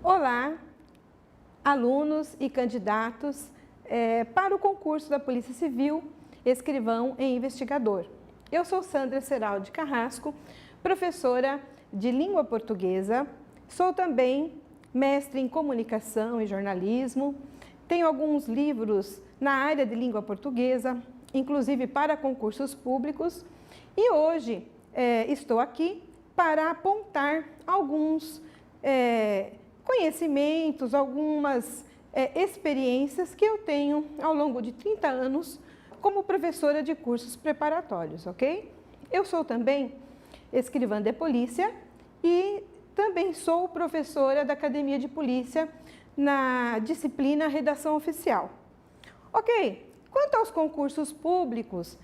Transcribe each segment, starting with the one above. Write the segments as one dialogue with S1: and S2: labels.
S1: Olá, alunos e candidatos para o concurso da Polícia Civil, escrivão e investigador. Eu sou Sandra Seraldi Carrasco, professora de língua portuguesa, sou também mestre em comunicação e jornalismo, tenho alguns livros na área de língua portuguesa, inclusive para concursos públicos, e hoje estou aqui para apontar alguns conhecimentos, algumas experiências que eu tenho ao longo de 30 anos como professora de cursos preparatórios, ok? Eu sou também escrivã de polícia e também sou professora da Academia de Polícia na disciplina Redação Oficial. Ok, quanto aos concursos públicos,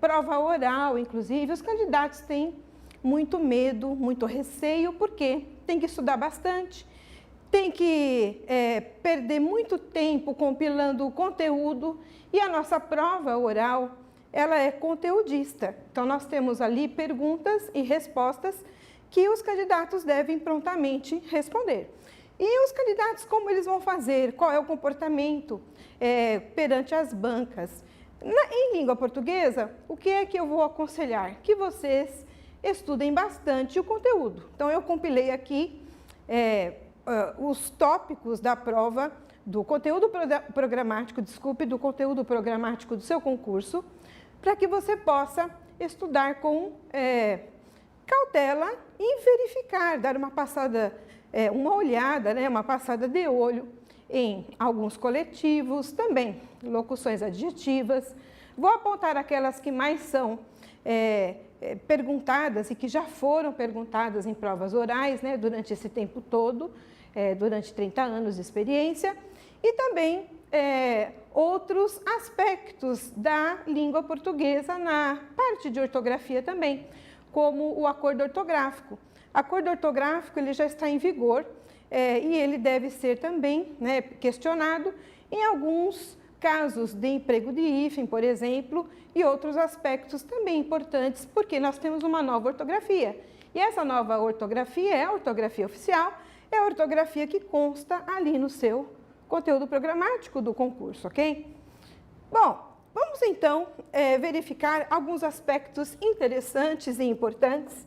S1: prova oral, inclusive, os candidatos têm muito medo, muito receio, porque tem que estudar bastante, tem que perder muito tempo compilando o conteúdo, e a nossa prova oral, ela é conteudista. Então, nós temos ali perguntas e respostas que os candidatos devem prontamente responder. E os candidatos, como eles vão fazer? Qual é o comportamento perante as bancas? Em língua portuguesa, o que é que eu vou aconselhar? Que vocês estudem bastante o conteúdo. Então, eu compilei aqui os tópicos da prova do conteúdo programático, do conteúdo programático do seu concurso, para que você possa estudar com cautela e verificar, dar uma passada, uma olhada, uma passada de olho em alguns coletivos, também locuções adjetivas. Vou apontar aquelas que mais são perguntadas e que já foram perguntadas em provas orais, durante esse tempo todo, durante 30 anos de experiência, e também outros aspectos da língua portuguesa na parte de ortografia também, como o acordo ortográfico. O acordo ortográfico ele já está em vigor e ele deve ser também questionado em alguns casos de emprego de hífen, por exemplo, e outros aspectos também importantes, porque nós temos uma nova ortografia. E essa nova ortografia é a ortografia oficial, é a ortografia que consta ali no seu conteúdo programático do concurso, ok? Bom, vamos então verificar alguns aspectos interessantes e importantes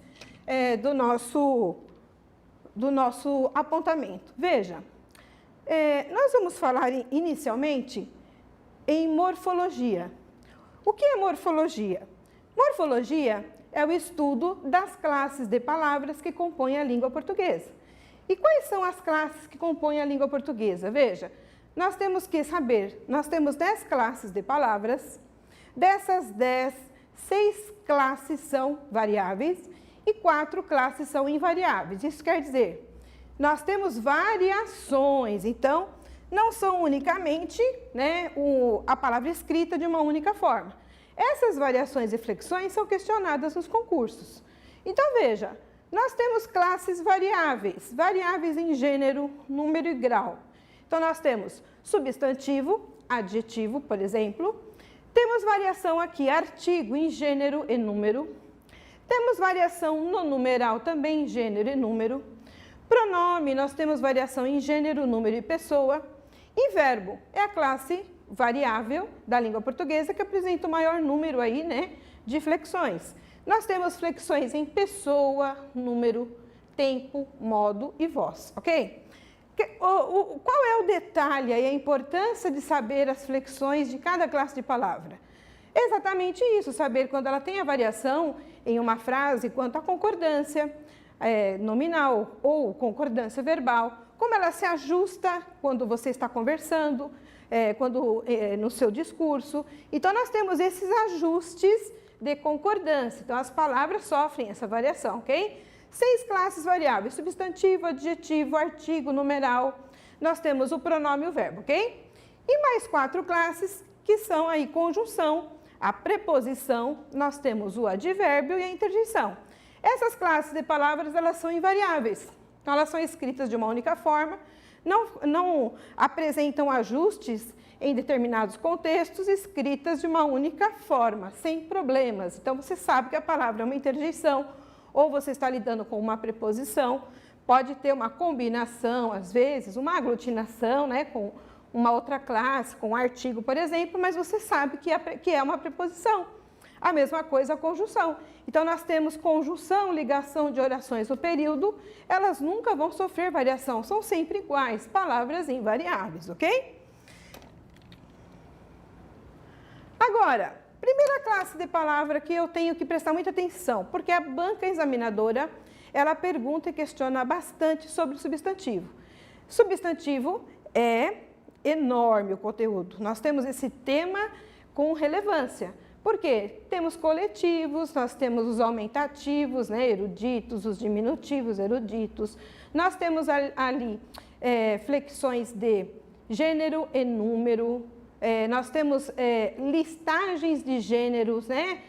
S1: do nosso apontamento. Veja, nós vamos falar inicialmente em morfologia. O que é morfologia? Morfologia é o estudo das classes de palavras que compõem a língua portuguesa. E quais são as classes que compõem a língua portuguesa? Veja, nós temos que saber, nós temos 10 classes de palavras, dessas 10, 6 classes são variáveis e 4 classes são invariáveis. Isso quer dizer, nós temos variações, então, não são unicamente a palavra escrita de uma única forma. Essas variações e flexões são questionadas nos concursos. Então, veja, nós temos classes variáveis, variáveis em gênero, número e grau. Então, nós temos substantivo, adjetivo, por exemplo. Temos variação aqui, artigo em gênero e número. Temos variação no numeral também, em gênero e número. Pronome, nós temos variação em gênero, número e pessoa. E verbo é a classe variável da língua portuguesa que apresenta o maior número aí, de flexões. Nós temos flexões em pessoa, número, tempo, modo e voz, ok? Qual é o detalhe e a importância de saber as flexões de cada classe de palavra? Exatamente isso, saber quando ela tem a variação em uma frase quanto à concordância nominal ou concordância verbal, como ela se ajusta quando você está conversando, no seu discurso. Então, nós temos esses ajustes de concordância. Então, as palavras sofrem essa variação, ok? 6 classes variáveis, substantivo, adjetivo, artigo, numeral. Nós temos o pronome e o verbo, ok? E mais 4 classes que são aí conjunção, a preposição, nós temos o advérbio e a interjeição. Essas classes de palavras, elas são invariáveis. Então, elas são escritas de uma única forma, não apresentam ajustes em determinados contextos, escritas de uma única forma, sem problemas. Então, você sabe que a palavra é uma interjeição, ou você está lidando com uma preposição, pode ter uma combinação, às vezes, uma aglutinação, né, com uma outra classe, com um artigo, por exemplo, mas você sabe que é uma preposição. A mesma coisa a conjunção. Então, nós temos conjunção, ligação de orações no período, elas nunca vão sofrer variação, são sempre iguais, palavras invariáveis, ok? Agora, primeira classe de palavra que eu tenho que prestar muita atenção, porque a banca examinadora, ela pergunta e questiona bastante sobre o substantivo. Substantivo é enorme o conteúdo. Nós temos esse tema com relevância. Por quê? Temos coletivos, nós temos os aumentativos, né, eruditos, os diminutivos, eruditos. Nós temos ali flexões de gênero e número. Nós temos listagens de gêneros, né?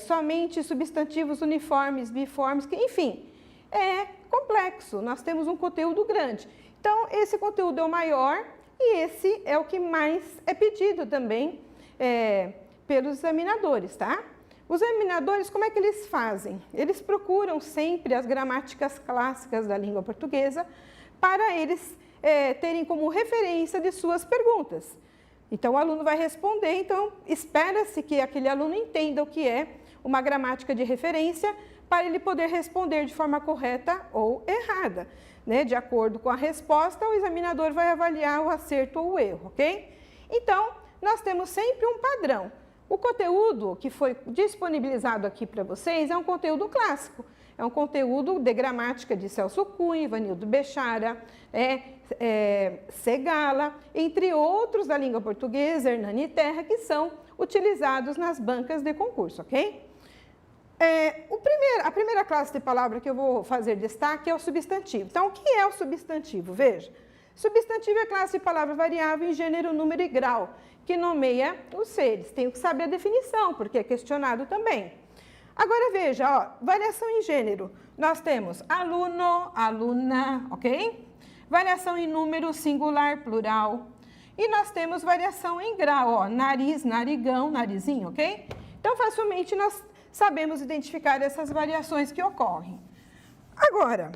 S1: Somente substantivos uniformes, biformes, enfim, é complexo. Nós temos um conteúdo grande. Então, esse conteúdo é o maior e esse é o que mais é pedido também pelos examinadores, tá? Os examinadores, como é que eles fazem? Eles procuram sempre as gramáticas clássicas da língua portuguesa para eles terem como referência de suas perguntas. Então, o aluno vai responder, então, espera-se que aquele aluno entenda o que é uma gramática de referência para ele poder responder de forma correta ou errada, né? De acordo com a resposta, o examinador vai avaliar o acerto ou o erro, ok? Então, nós temos sempre um padrão. O conteúdo que foi disponibilizado aqui para vocês é um conteúdo clássico. É um conteúdo de gramática de Celso Cunha, Ivanildo Bechara, Segala, entre outros da língua portuguesa, Hernani Terra, que são utilizados nas bancas de concurso, ok? A primeira classe de palavra que eu vou fazer destaque é o substantivo. Então, o que é o substantivo? Veja, substantivo é a classe de palavra variável em gênero, número e grau, que nomeia os seres. Tenho que saber a definição, porque é questionado também. Agora veja, ó, variação em gênero. Nós temos aluno, aluna, ok? Variação em número, singular, plural. E nós temos variação em grau, ó, nariz, narigão, narizinho, ok? Então, facilmente nós sabemos identificar essas variações que ocorrem. Agora,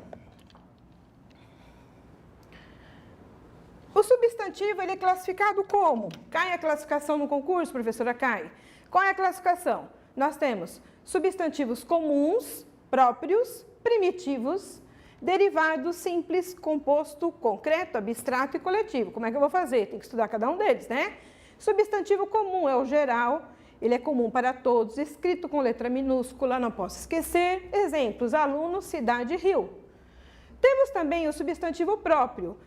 S1: o substantivo ele é classificado como? Cai a classificação no concurso, professora Cai? Qual é a classificação? Nós temos substantivos comuns, próprios, primitivos, derivados, simples, composto, concreto, abstrato e coletivo. Como é que eu vou fazer? Tem que estudar cada um deles, né? Substantivo comum é o geral, ele é comum para todos, escrito com letra minúscula, não posso esquecer. Exemplos, aluno, cidade, rio. Temos também o substantivo próprio.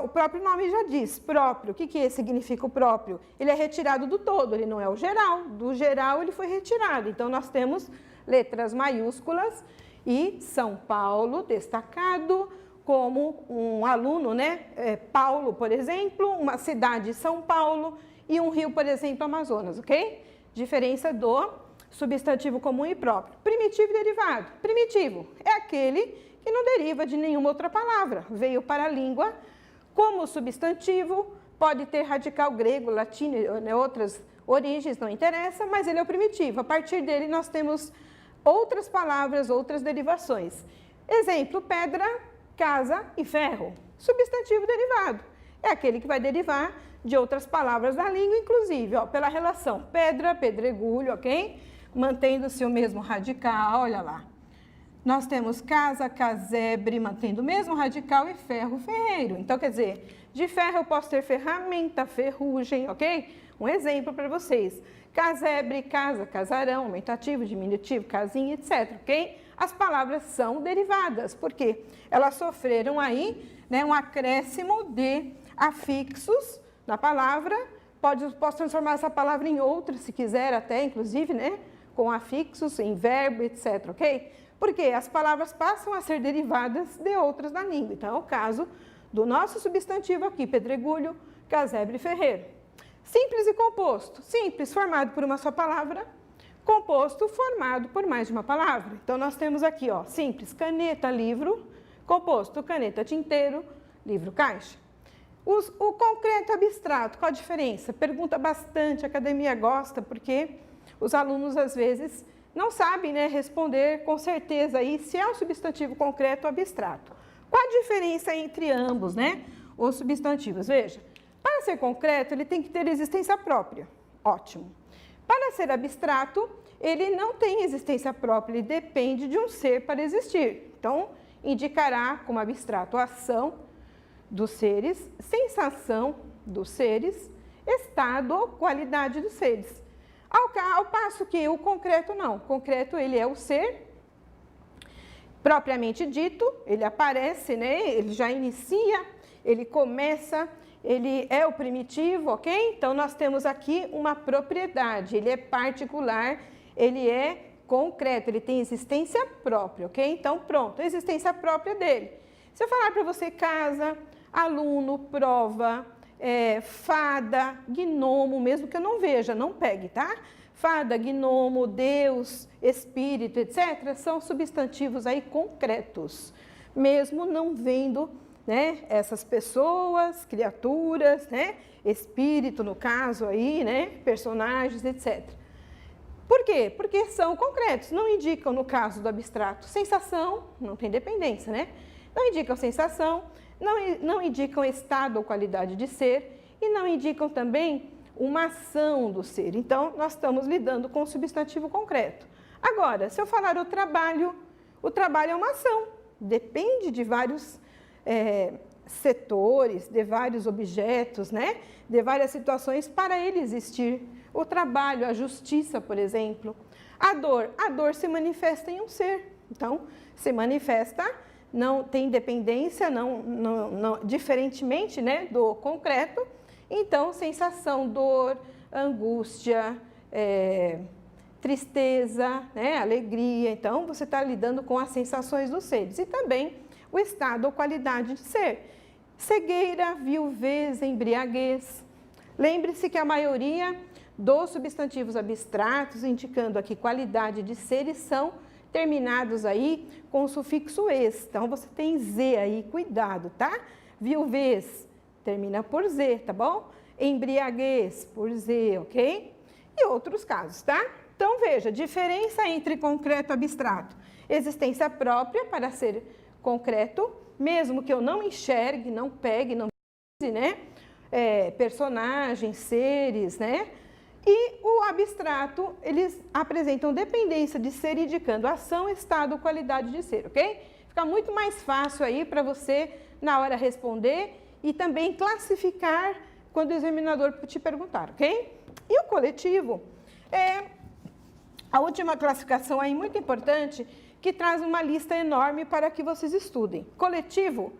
S1: O próprio nome já diz, próprio. O que significa o próprio? Ele é retirado do todo, ele não é o geral. Do geral ele foi retirado. Então, nós temos letras maiúsculas e São Paulo destacado como um aluno, né? Paulo, por exemplo, uma cidade, São Paulo, e um rio, por exemplo, Amazonas, ok? Diferença do substantivo comum e próprio. Primitivo e derivado. Primitivo é aquele que não deriva de nenhuma outra palavra. Veio para a língua como substantivo, pode ter radical grego, latino, outras origens, não interessa, mas ele é o primitivo. A partir dele nós temos outras palavras, outras derivações. Exemplo, pedra, casa e ferro. Substantivo derivado. É aquele que vai derivar de outras palavras da língua, inclusive, ó, pela relação pedra, pedregulho, ok? Mantendo-se o mesmo radical, olha lá. Nós temos casa, casebre, mantendo o mesmo radical, e ferro, ferreiro. Então, quer dizer, de ferro eu posso ter ferramenta, ferrugem, ok? Um exemplo para vocês. Casebre, casa, casarão, aumentativo, diminutivo, casinha, etc, ok? As palavras são derivadas, porque elas sofreram aí, né, um acréscimo de afixos na palavra. Posso transformar essa palavra em outra, se quiser até, inclusive, né, com afixos, em verbo, etc, ok? Porque as palavras passam a ser derivadas de outras da língua. Então, é o caso do nosso substantivo aqui, pedregulho, casebre e ferreiro. Simples e composto. Simples, formado por uma só palavra. Composto, formado por mais de uma palavra. Então, nós temos aqui, ó, simples, caneta, livro. Composto, caneta, tinteiro, livro, caixa. O concreto abstrato, qual a diferença? Pergunta bastante, a academia gosta, porque os alunos, às vezes, não sabe, né, responder com certeza aí se é um substantivo concreto ou abstrato. Qual a diferença entre ambos, né, os substantivos? Veja, para ser concreto, ele tem que ter existência própria. Ótimo. Para ser abstrato, ele não tem existência própria, ele depende de um ser para existir. Então, indicará como abstrato a ação dos seres, sensação dos seres, estado ou qualidade dos seres. Ao passo que o concreto não. O concreto, ele é o ser propriamente dito, ele aparece, né? Ele já inicia, ele começa, ele é o primitivo, ok? Então, nós temos aqui uma propriedade, ele é particular, ele é concreto, ele tem existência própria, ok? Então, pronto, a existência própria dele. Se eu falar para você casa, aluno, prova, fada, gnomo, mesmo que eu não veja, não pegue, tá? Fada, gnomo, Deus, espírito, etc., são substantivos aí concretos, mesmo não vendo, né, essas pessoas, criaturas, né, espírito no caso aí, né, personagens, etc. Por quê? Porque são concretos, não indicam, no caso do abstrato, sensação, não tem dependência, né? Não indicam sensação, não indicam estado ou qualidade de ser e não indicam também uma ação do ser. Então, nós estamos lidando com o substantivo concreto. Agora, se eu falar o trabalho é uma ação, depende de vários setores, de vários objetos, né? De várias situações para ele existir. O trabalho, a justiça, por exemplo. A dor se manifesta em um ser. Então, se manifesta, não tem dependência, diferentemente, né, do concreto. Então, sensação, dor, angústia, tristeza, né, alegria. Então, você está lidando com as sensações dos seres. E também o estado ou qualidade de ser. Cegueira, viuvez, embriaguez. Lembre-se que a maioria dos substantivos abstratos, indicando aqui qualidade de seres, são terminados aí com o sufixo "es". Então, você tem Z aí, cuidado, tá? Viuvez termina por Z, tá bom? Embriaguez por Z, ok? E outros casos, tá? Então, veja, diferença entre concreto e abstrato. Existência própria para ser concreto, mesmo que eu não enxergue, não pegue, não precise, né? Personagens, seres, né? E o abstrato, eles apresentam dependência de ser, indicando ação, estado, qualidade de ser, ok? Fica muito mais fácil aí para você, na hora, responder e também classificar quando o examinador te perguntar, ok? E o coletivo é a última classificação aí muito importante, que traz uma lista enorme para que vocês estudem. Coletivo,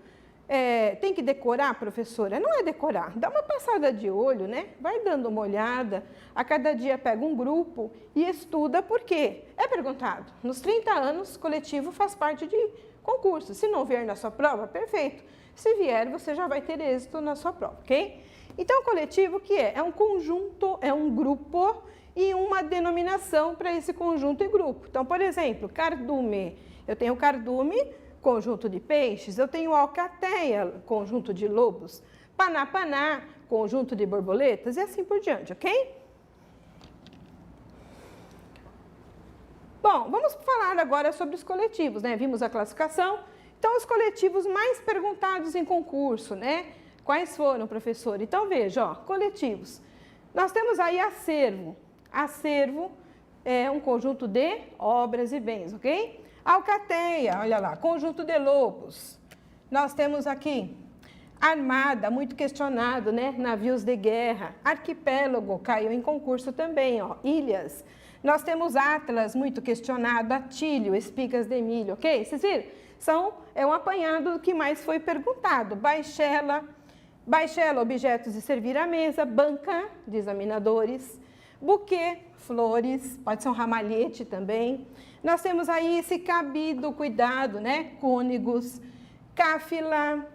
S1: tem que decorar, professora? Não é decorar, dá uma passada de olho, né? Vai dando uma olhada, a cada dia pega um grupo e estuda, por quê? É perguntado. Nos 30 anos, coletivo faz parte de concurso. Se não vier na sua prova, perfeito. Se vier, você já vai ter êxito na sua prova, ok? Então, coletivo, o que é? É um conjunto, é um grupo e uma denominação para esse conjunto e grupo. Então, por exemplo, cardume. Eu tenho cardume, conjunto de peixes, eu tenho alcateia, conjunto de lobos, panapaná, conjunto de borboletas e assim por diante, ok? Bom, vamos falar agora sobre os coletivos, né? Vimos a classificação. Então, os coletivos mais perguntados em concurso, né? Quais foram, professor? Então, veja, ó, coletivos. Nós temos aí acervo. Acervo é um conjunto de obras e bens, ok? Alcateia, olha lá, conjunto de lobos. Nós temos aqui armada, muito questionado, né? Navios de guerra. Arquipélago, caiu em concurso também, ó. Ilhas. Nós temos atlas, muito questionado. Atílio, espigas de milho, ok? Vocês viram? É um apanhado do que mais foi perguntado. Baixela, objetos de servir à mesa. Banca, de examinadores. Buquê, flores, pode ser um ramalhete também. Nós temos aí esse cabido, cuidado, né? Cônegos, cáfila,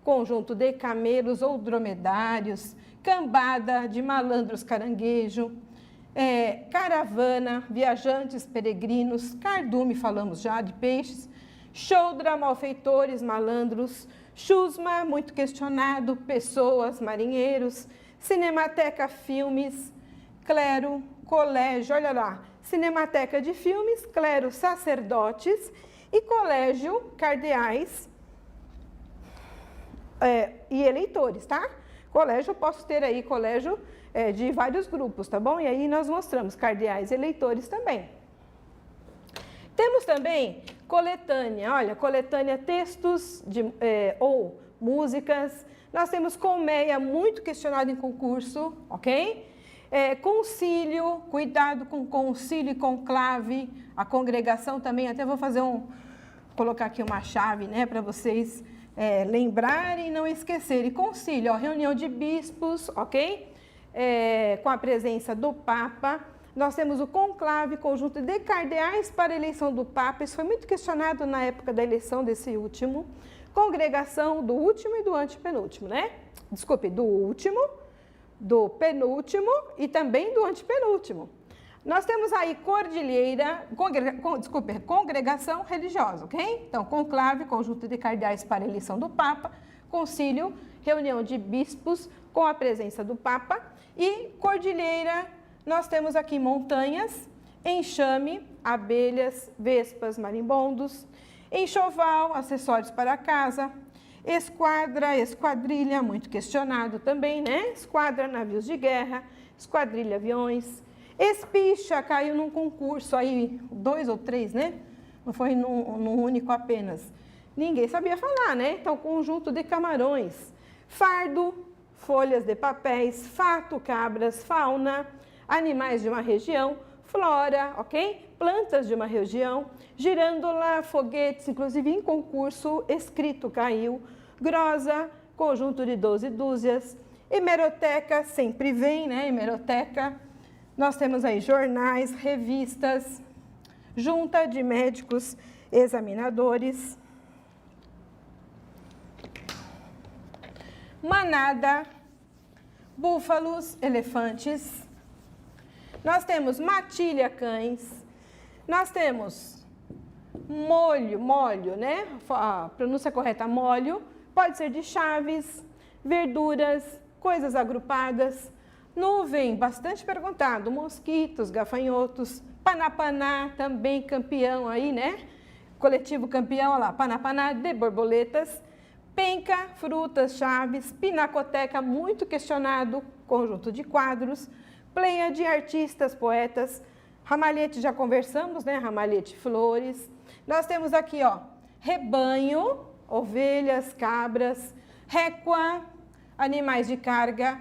S1: conjunto de camelos ou dromedários, cambada de malandros caranguejo, caravana, viajantes peregrinos, cardume, falamos já, de peixes, choudra, malfeitores, malandros, chusma, muito questionado, pessoas, marinheiros, cinemateca, filmes, clero, colégio, olha lá, Cinemateca de Filmes, Clero Sacerdotes e Colégio Cardeais e Eleitores, tá? Colégio, eu posso ter aí colégio de vários grupos, tá bom? E aí nós mostramos cardeais e eleitores também. Temos também coletânea, olha, coletânea textos ou músicas. Nós temos colmeia, muito questionado em concurso, ok? Concílio, cuidado com concílio e conclave, a congregação também, até vou fazer colocar aqui uma chave, né, para vocês lembrarem e não esquecerem. Concílio, ó, reunião de bispos, ok? Com a presença do Papa. Nós temos o conclave, conjunto de cardeais para a eleição do Papa. Isso foi muito questionado na época da eleição desse último. Congregação do último e do antepenúltimo, né? Desculpe, do último, do penúltimo e também do antepenúltimo. Nós temos aí congregação religiosa, ok? Então, conclave, conjunto de cardeais para a eleição do Papa. Concílio, reunião de bispos com a presença do Papa. E cordilheira, nós temos aqui montanhas, enxame, abelhas, vespas, marimbondos, enxoval, acessórios para a casa, esquadra, esquadrilha, muito questionado também, né? Esquadra, navios de guerra, esquadrilha, aviões, espicha, caiu num concurso aí, 2 ou 3, né? Não foi num único apenas. Ninguém sabia falar, né? Então, conjunto de camarões, fardo, folhas de papéis, fato, cabras, fauna, animais de uma região, flora, ok? Plantas de uma região, girândola, foguetes, inclusive em concurso, escrito caiu, grosa, conjunto de 12 dúzias, hemeroteca, sempre vem, né? Hemeroteca. Nós temos aí jornais, revistas, junta de médicos examinadores, manada, búfalos, elefantes. Nós temos matilha, cães. Nós temos molho, né? A pronúncia correta, molho. Pode ser de chaves, verduras, coisas agrupadas. Nuvem, bastante perguntado. Mosquitos, gafanhotos. Panapaná, também campeão aí, né? Coletivo campeão, olha lá. Panapaná de borboletas. Penca, frutas, chaves. Pinacoteca, muito questionado. Conjunto de quadros. Pleiade, artistas, poetas. Ramalhete, já conversamos, né? Ramalhete, flores. Nós temos aqui, ó, rebanho, ovelhas, cabras, récua, animais de carga,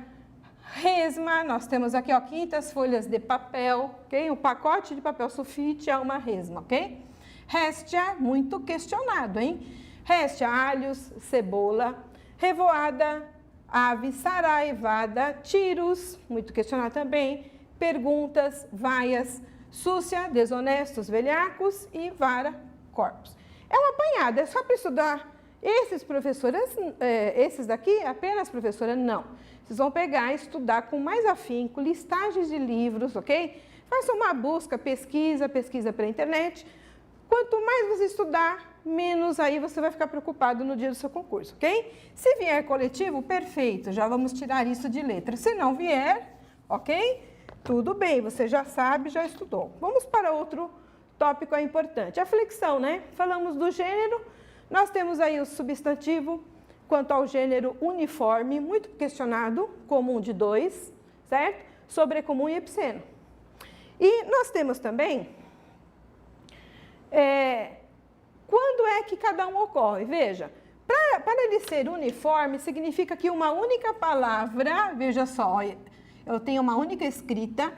S1: resma. Nós temos aqui, ó, 500 folhas de papel, ok? Um pacote de papel sulfite é uma resma, ok? Réstia, muito questionado, hein? Réstia, alhos, cebola, revoada, ave, saraivada, tiros, muito questionado também, perguntas, vaias, súcia, desonestos, velhacos e vara, corpos. É uma apanhada, é só para estudar esses professores, esses daqui, apenas professora, não. Vocês vão pegar e estudar com mais afinco, listagens de livros, ok? Faça uma busca, pesquisa pela internet. Quanto mais você estudar, menos aí você vai ficar preocupado no dia do seu concurso, ok? Se vier coletivo, perfeito, já vamos tirar isso de letra. Se não vier, ok? Tudo bem, você já sabe, já estudou. Vamos para outro tópico importante. A flexão, né? Falamos do gênero, nós temos aí o substantivo, quanto ao gênero uniforme, muito questionado, comum de 2, certo? Sobrecomum e epiceno. E nós temos também... quando é que cada um ocorre? Veja, para ele ser uniforme, significa que uma única palavra, veja só, eu tenho uma única escrita,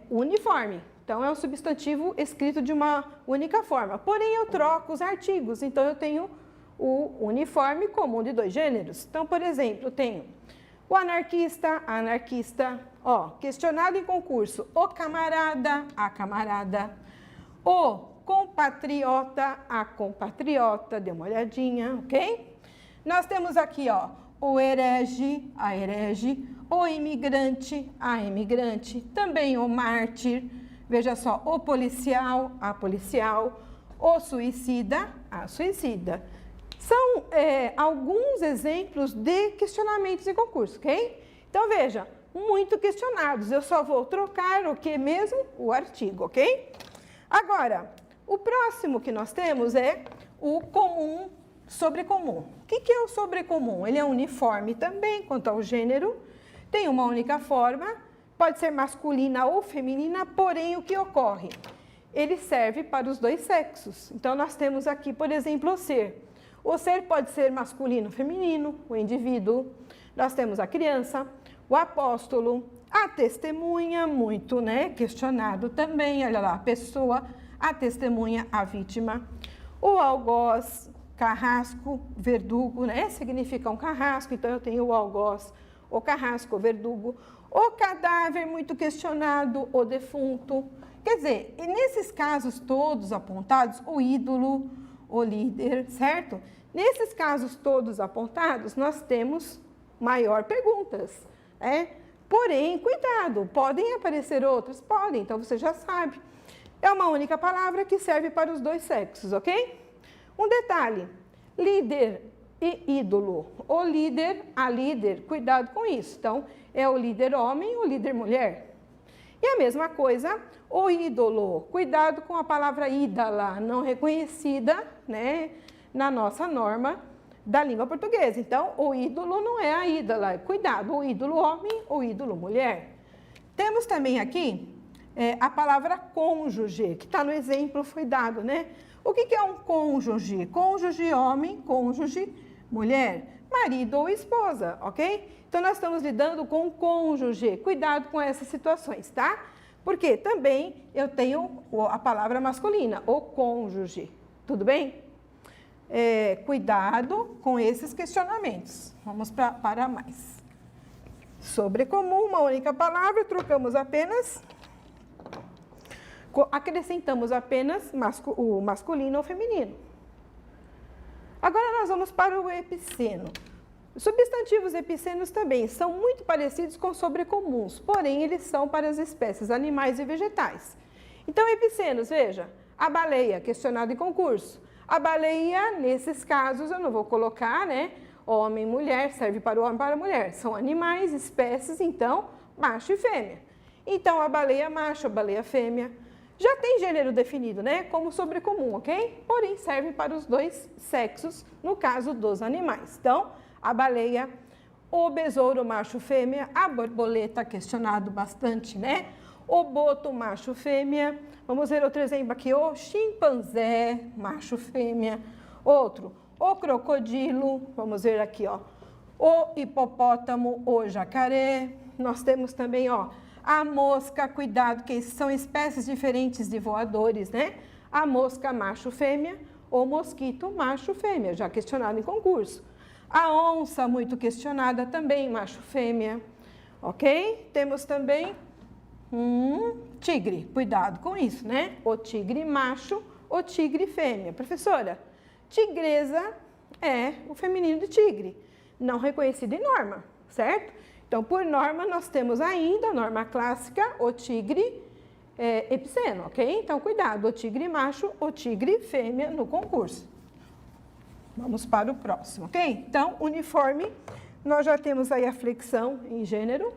S1: uniforme. Então, é um substantivo escrito de uma única forma. Porém, eu troco os artigos, então eu tenho o uniforme comum de 2 gêneros. Então, por exemplo, eu tenho o anarquista, a anarquista, ó, questionado em concurso, o camarada, a camarada, o compatriota, a compatriota, dê uma olhadinha, ok? Nós temos aqui, ó, o herege, a herege, o imigrante, a imigrante, também o mártir, veja só, o policial, a policial, o suicida, a suicida. São alguns exemplos de questionamentos em concurso, ok? Então, veja, muito questionados. Eu só vou trocar o que mesmo? O artigo, ok? Agora, o próximo que nós temos é o comum, sobrecomum. O que é o sobrecomum? Ele é uniforme também quanto ao gênero, tem uma única forma, pode ser masculina ou feminina, porém o que ocorre? Ele serve para os dois sexos. Então, nós temos aqui, por exemplo, o ser. O ser pode ser masculino ou feminino, o indivíduo. Nós temos a criança, o apóstolo, a testemunha, muito, né, questionado também, olha lá, a pessoa, a testemunha, a vítima. O algoz, carrasco, verdugo, né, significa um carrasco, então eu tenho o algoz, o carrasco, o verdugo. O cadáver, muito questionado, o defunto. Quer dizer, e nesses casos todos apontados, o ídolo, o líder, certo? Nesses casos todos apontados, nós temos maior perguntas, né? Porém, cuidado, podem aparecer outras? Podem, então você já sabe. É uma única palavra que serve para os dois sexos, ok? Um detalhe, líder e ídolo. O líder, a líder, cuidado com isso. Então, é o líder homem ou líder mulher. E a mesma coisa, o ídolo. Cuidado com a palavra ídala, não reconhecida, né, na nossa norma da língua portuguesa. Então, o ídolo não é a ídola. Cuidado, o ídolo homem ou ídolo mulher. Temos também aqui a palavra cônjuge, que está no exemplo, foi dado, né? O que é um cônjuge? Cônjuge homem, cônjuge mulher, marido ou esposa, ok? Então, nós estamos lidando com cônjuge. Cuidado com essas situações, tá? Porque também eu tenho a palavra masculina, o cônjuge. Tudo bem? Cuidado com esses questionamentos. Vamos para mais. Sobrecomum, uma única palavra, trocamos apenas, acrescentamos apenas o masculino ou feminino. Agora nós vamos para o epiceno. Os substantivos epicenos também são muito parecidos com sobrecomuns, porém eles são para as espécies animais e vegetais. Então, epicenos, veja, a baleia, questionado em concurso. A baleia, nesses casos, eu não vou colocar, né? Homem e mulher, serve para o homem e para a mulher. São animais, espécies, então, macho e fêmea. Então, a baleia macho, a baleia fêmea. Já tem gênero definido, né? Como sobrecomum, ok? Porém, serve para os dois sexos, no caso dos animais. Então, a baleia, o besouro macho fêmea, a borboleta, questionado bastante, né? O boto macho fêmea. Vamos ver outro exemplo aqui, o chimpanzé macho fêmea. Outro, o crocodilo, vamos ver aqui, ó, o hipopótamo, o jacaré. Nós temos também, ó, a mosca, cuidado, que são espécies diferentes de voadores, né? A mosca macho fêmea, o mosquito macho fêmea, já questionado em concurso. A onça, muito questionada também, macho fêmea, ok? Temos também tigre, cuidado com isso, né? O tigre macho, o tigre fêmea. Professora, tigresa é o feminino de tigre, não reconhecido em norma, certo? Então, por norma, nós temos ainda a norma clássica, o tigre epiceno, ok? Então, cuidado, o tigre macho, o tigre fêmea no concurso. Vamos para o próximo, ok? Então, uniforme, nós já temos aí a flexão em gênero.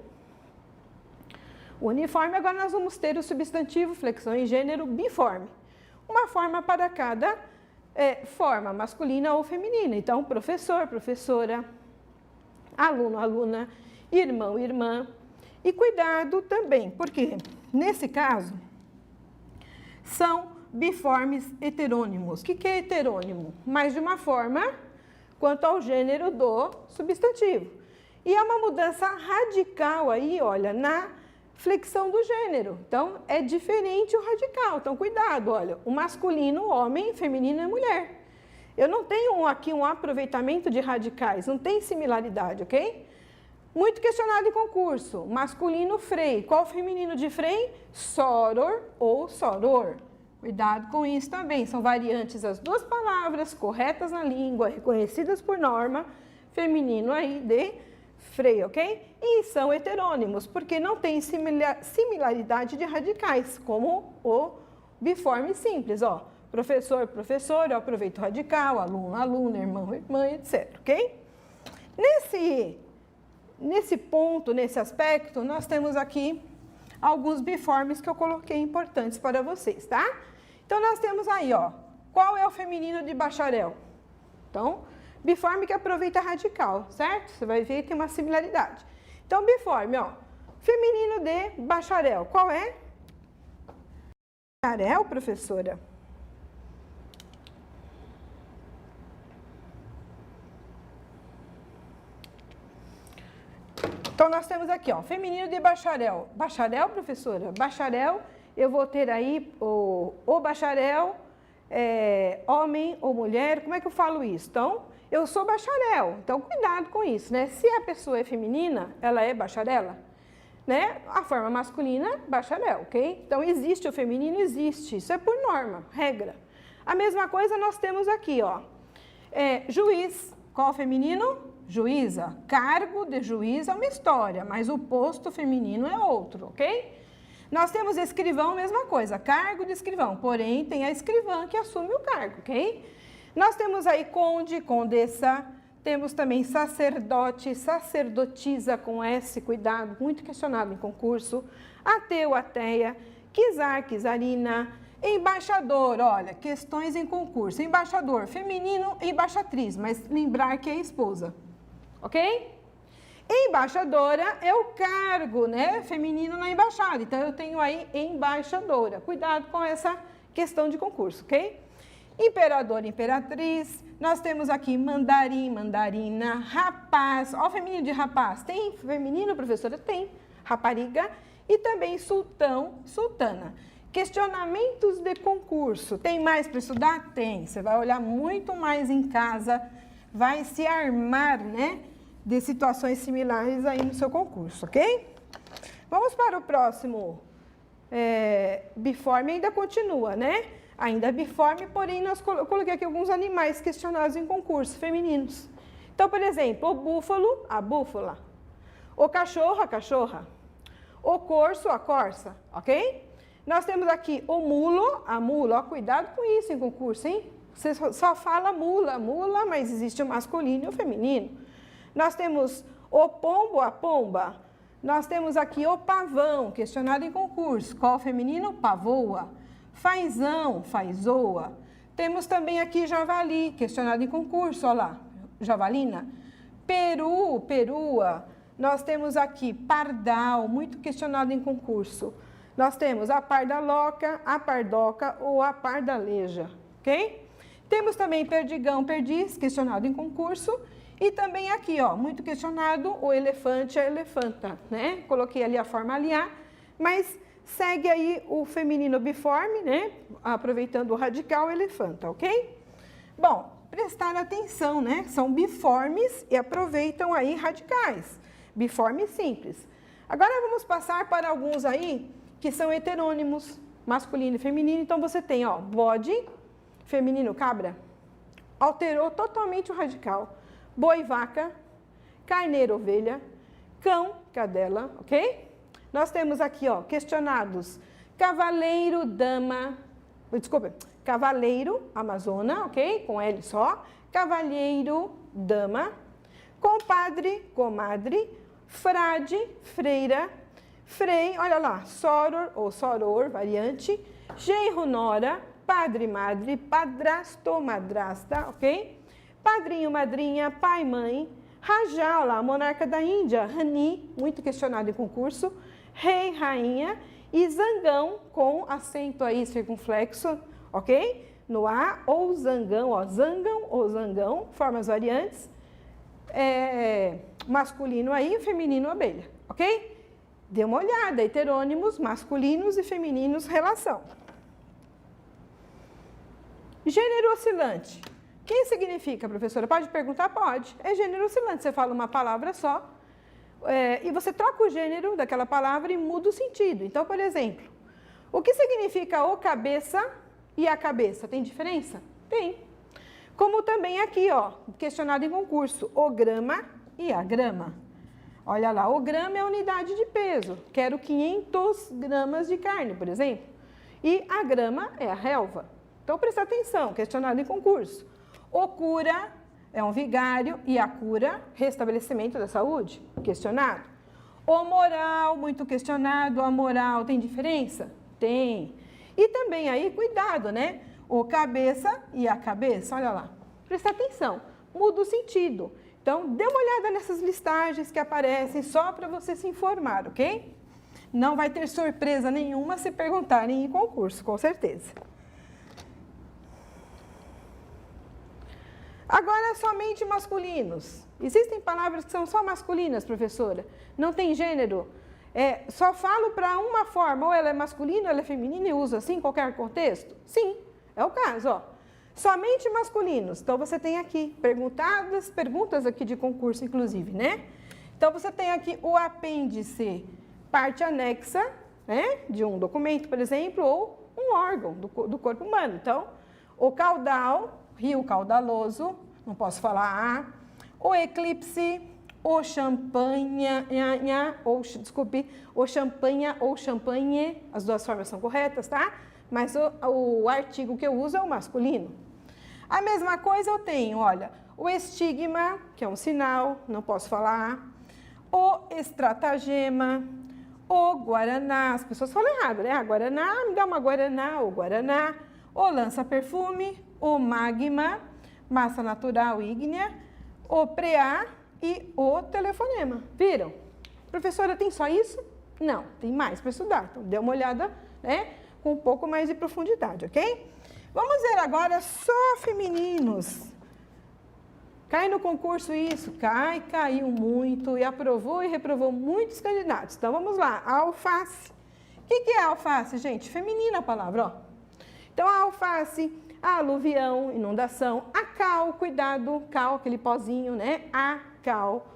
S1: O uniforme, agora nós vamos ter o substantivo flexão em gênero biforme. Uma forma para cada forma, masculina ou feminina. Então, professor, professora, aluno, aluna, irmão, irmã. E cuidado também, porque nesse caso são biformes heterônimos. O que é heterônimo? Mais de uma forma quanto ao gênero do substantivo. E é uma mudança radical aí, olha, na flexão do gênero. Então, é diferente o radical. Então, cuidado, olha, o masculino, homem, feminino é mulher. Eu não tenho aqui um aproveitamento de radicais, não tem similaridade, ok? Muito questionado em concurso. Masculino, frei. Qual o feminino de frei? Soror ou soror. Cuidado com isso também. São variantes as duas palavras, corretas na língua, reconhecidas por norma, feminino aí de frei, ok? E são heterônimos, porque não tem similaridade de radicais, como o biforme simples, ó. Professor, professor, eu aproveito o radical, aluno, aluna, irmão, irmã, etc, ok? Nesse nesse ponto, nesse aspecto, nós temos aqui alguns biformes que eu coloquei importantes para vocês, tá? Então, nós temos aí, ó, qual é o feminino de bacharel? Então, biforme que aproveita radical, certo? Você vai ver que tem uma similaridade. Então, biforme, ó, feminino de bacharel, qual é? Bacharel, professora? Então, nós temos aqui, ó, feminino de bacharel. Bacharel, professora? Bacharel, eu vou ter aí o bacharel, homem ou mulher, como é que eu falo isso? Então, eu sou bacharel, então cuidado com isso, né? Se a pessoa é feminina, ela é bacharela, né? A forma masculina, bacharel, ok? Então, existe o feminino? Existe, isso é por norma, regra. A mesma coisa nós temos aqui, ó, juiz, qual o feminino? Juíza. Cargo de juiz é uma história, mas o posto feminino é outro, ok? Nós temos escrivão, mesma coisa, cargo de escrivão, porém tem a escrivã que assume o cargo, ok? Nós temos aí conde, condessa, temos também sacerdote, sacerdotisa com S, cuidado, muito questionado em concurso, ateu, ateia, czar, czarina, embaixador, olha, questões em concurso, embaixador, feminino e embaixatriz, mas lembrar que é esposa, ok? Embaixadora é o cargo, né, feminino na embaixada, então eu tenho aí embaixadora, cuidado com essa questão de concurso, ok? Imperador, imperatriz, nós temos aqui mandarim, mandarina, rapaz, ó o feminino de rapaz, tem feminino, professora? Tem, rapariga, e também sultão, sultana. Questionamentos de concurso, tem mais para estudar? Tem, você vai olhar muito mais em casa, vai se armar, né, de situações similares aí no seu concurso, ok? Vamos para o próximo biforme, ainda continua, né? Ainda biforme, porém eu coloquei aqui alguns animais questionados em concurso, femininos. Então, por exemplo, o búfalo, a búfala, o cachorro, a cachorra, o corso, a corça, ok? Nós temos aqui o mulo, a mula, ó, cuidado com isso em concurso, hein? Você só fala mula, mula, mas existe o masculino e o feminino. Nós temos o pombo, a pomba. Nós temos aqui o pavão, questionado em concurso. Qual o feminino? Pavoa. Fazão, faizoa. Temos também aqui javali, questionado em concurso, olha lá, javalina. Peru, perua. Nós temos aqui pardal, muito questionado em concurso. Nós temos a pardaloca, a pardoca ou a pardaleja, ok? Temos também perdigão, perdiz, questionado em concurso. E também aqui, ó, muito questionado, o elefante, a elefanta, né? Coloquei ali a forma aliar, mas segue aí o feminino biforme, né? Aproveitando o radical, elefanta, ok? Bom, prestar atenção, né? São biformes e aproveitam aí radicais. Biforme simples. Agora vamos passar para alguns aí que são heterônimos, masculino e feminino. Então você tem, ó, bode, feminino, cabra, alterou totalmente o radical. Boi, vaca, carneiro, ovelha, cão, cadela, ok? Nós temos aqui, ó, questionados, cavaleiro, dama, desculpa, cavaleiro, amazona, ok? Com L só, cavalheiro, dama, compadre, comadre, frade, freira, frei, olha lá, soror ou soror, variante, genro, nora, padre, madre, padrasto, madrasta, ok? Padrinho, madrinha, pai, mãe, rajá, olha lá, monarca da Índia, Rani, muito questionado em concurso, rei, rainha, e zangão, com acento aí circunflexo, ok? No A, ou zangão, ó, zangão ou zangão, formas variantes, masculino aí, feminino, abelha, ok? Dê uma olhada, heterônimos, masculinos e femininos, relação. Gênero oscilante. O que significa, professora? Pode perguntar? Pode. É gênero oscilante. Você fala uma palavra só e você troca o gênero daquela palavra e muda o sentido. Então, por exemplo, o que significa o cabeça e a cabeça? Tem diferença? Tem. Como também aqui, ó, questionado em concurso, o grama e a grama. Olha lá, o grama é a unidade de peso. Quero 500 gramas de carne, por exemplo. E a grama é a relva. Então, presta atenção, questionado em concurso. O cura, é um vigário e a cura, restabelecimento da saúde, questionado. O moral, muito questionado, amoral, tem diferença? Tem. E também aí, cuidado, né? O cabeça e a cabeça, olha lá. Presta atenção, muda o sentido. Então, dê uma olhada nessas listagens que aparecem só para você se informar, ok? Não vai ter surpresa nenhuma se perguntarem em concurso, com certeza. Agora, somente masculinos. Existem palavras que são só masculinas, professora? Não tem gênero? Só falo para uma forma, ou ela é masculina, ou ela é feminina e uso assim em qualquer contexto? Sim, é o caso, ó. Somente masculinos. Então, você tem aqui perguntas aqui de concurso, inclusive, né? Então, você tem aqui o apêndice, parte anexa, né? De um documento, por exemplo, ou um órgão do corpo humano. Então, o caudal, rio caudaloso, não posso falar o eclipse, o champanha, o champanha ou champanhe, as duas formas são corretas, tá? Mas o artigo que eu uso é o masculino. A mesma coisa eu tenho, olha, o estigma, que é um sinal, não posso falar, o estratagema, o guaraná, as pessoas falam errado, né? A guaraná, me dá uma guaraná, o guaraná, o lança-perfume, o magma, massa natural ígnea, o preá e o telefonema. Viram? Professora, tem só isso? Não, tem mais para estudar. Então, dê uma olhada, né, com um pouco mais de profundidade, ok? Vamos ver agora só femininos. Cai no concurso isso? Caiu muito e aprovou e reprovou muitos candidatos. Então, vamos lá. Alface. O que é alface, gente? Feminina a palavra, ó. Então, a alface, a aluvião, inundação, a cal, cuidado, cal, aquele pozinho, né? A cal.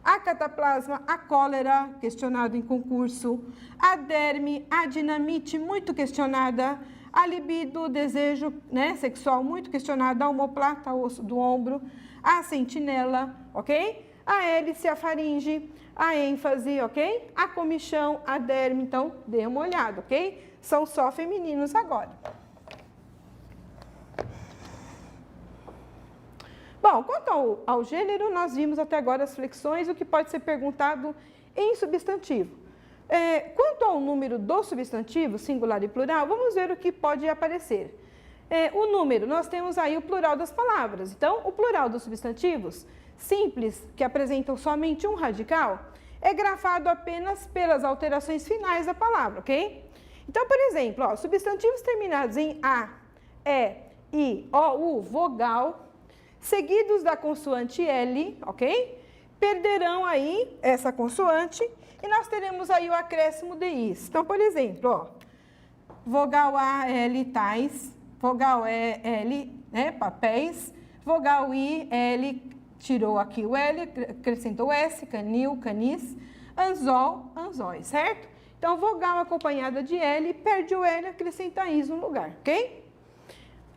S1: A cataplasma, a cólera, questionado em concurso. A derme, a dinamite, muito questionada. A libido, desejo, né, sexual, muito questionada. A omoplata, osso do ombro. A sentinela, ok? A hélice, a faringe, a ênfase, ok? A comichão, a derme, então, dê uma olhada, ok? São só femininos agora. Bom, quanto ao gênero, nós vimos até agora as flexões, o que pode ser perguntado em substantivo. Quanto ao número do substantivo, singular e plural, vamos ver o que pode aparecer. O número, nós temos aí o plural das palavras. Então, o plural dos substantivos simples, que apresentam somente um radical, é grafado apenas pelas alterações finais da palavra, ok? Então, por exemplo, ó, substantivos terminados em A, E, I, O, U, vogal, seguidos da consoante L, ok? Perderão aí essa consoante e nós teremos aí o acréscimo de is. Então, por exemplo, ó, vogal A, L, tais, vogal E, L, né, papéis, vogal I, L, tirou aqui o L, acrescentou S, canil, canis, anzol, anzóis, certo? Então, vogal acompanhada de L, perde o L, acrescenta is no lugar, ok?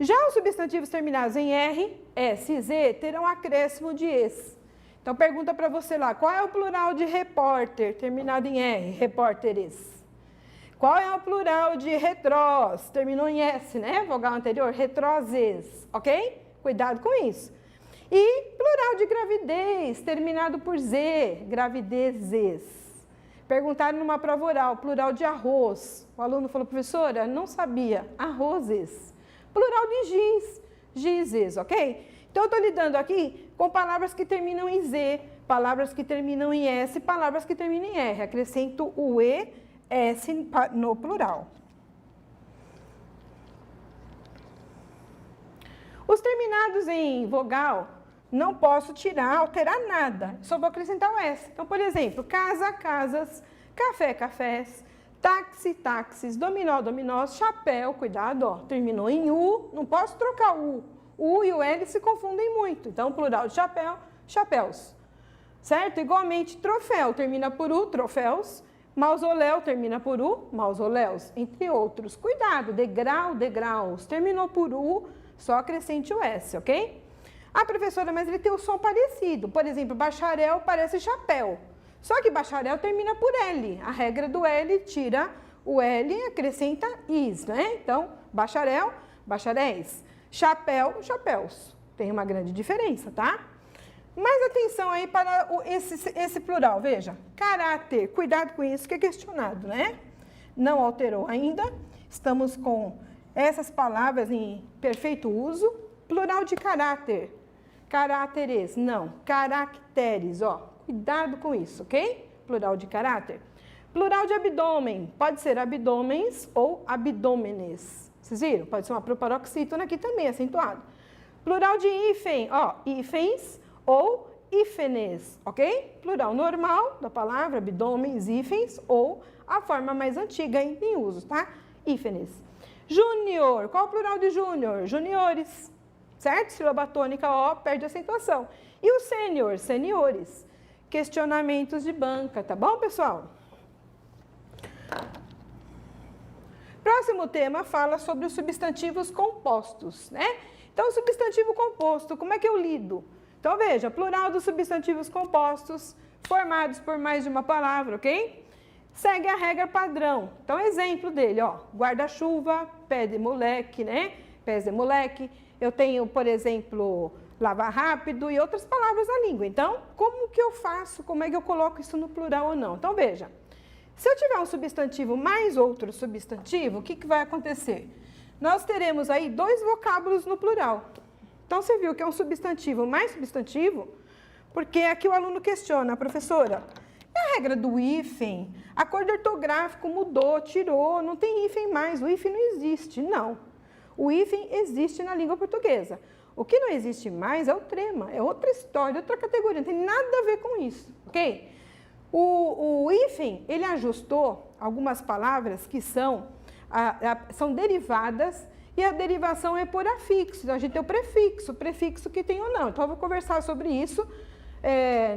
S1: Já os substantivos terminados em R, S e Z terão acréscimo de es. Então, pergunta para você lá, qual é o plural de repórter terminado em R? Repórteres. Qual é o plural de retrós? Terminou em S, né? Vogal anterior, retroses, ok? Cuidado com isso. E plural de gravidez, terminado por Z, gravidezes. Perguntaram numa prova oral, plural de arroz. O aluno falou, professora, não sabia, arrozes. Plural de giz, gizes, ok? Então, eu estou lidando aqui com palavras que terminam em Z, palavras que terminam em S, palavras que terminam em R. Acrescento o E, S no plural. Os terminados em vogal, não posso tirar, alterar nada. Só vou acrescentar o S. Então, por exemplo, casa, casas, café, cafés, táxi, táxis, dominó, dominós, chapéu, cuidado, ó, terminou em U, não posso trocar o U. O U e o L se confundem muito. Então, plural de chapéu, chapéus. Certo? Igualmente, troféu termina por U, troféus. Mausoléu termina por U, mausoléus, entre outros. Cuidado, degrau, degraus. Terminou por U, só acrescente o S, ok? Ah, professora, mas ele tem um som parecido. Por exemplo, bacharel parece chapéu. Só que bacharel termina por L. A regra do L tira o L e acrescenta is, né? Então, bacharel, bacharéis. Chapéu, chapéus. Tem uma grande diferença, tá? Mais atenção aí para esse plural, veja. Caráter, cuidado com isso que é questionado, né? Não alterou ainda. Estamos com essas palavras em perfeito uso. Plural de caráter. Caráteres, não. Caracteres, ó. Cuidado com isso, ok? Plural de caráter. Plural de abdômen. Pode ser abdômenes ou abdômenes. Vocês viram? Pode ser uma proparoxítona aqui também, acentuado. Plural de hífen, ó. Hífens ou hífenes, ok? Plural normal da palavra, abdômenes, hífens, ou a forma mais antiga em uso, tá? Hífenes. Júnior, qual o plural de júnior? Juniores, certo? Sílaba tônica, ó, perde a acentuação. E o sênior, seniores. Questionamentos de banca, tá bom, pessoal? Próximo tema fala sobre os substantivos compostos, né? Então, substantivo composto, como é que eu lido? Então, veja, plural dos substantivos compostos, formados por mais de uma palavra, ok? Segue a regra padrão. Então, exemplo dele, ó, guarda-chuva, pé de moleque, né? Pés de moleque. Eu tenho, por exemplo, lavar rápido e outras palavras na língua. Então, como que eu faço? Como é que eu coloco isso no plural ou não? Então, veja, se eu tiver um substantivo mais outro substantivo, o que vai acontecer? Nós teremos aí 2 vocábulos no plural. Então, você viu que é um substantivo mais substantivo, porque aqui o aluno questiona, professora, é a regra do hífen? Acordo ortográfico mudou, tirou, não tem hífen mais, o hífen não existe. Não, o hífen existe na língua portuguesa. O que não existe mais é o trema, é outra história, outra categoria, não tem nada a ver com isso, ok? O hífen, ele ajustou algumas palavras que são derivadas, e a derivação é por afixo. Então, a gente tem o prefixo que tem ou não. Então, eu vou conversar sobre isso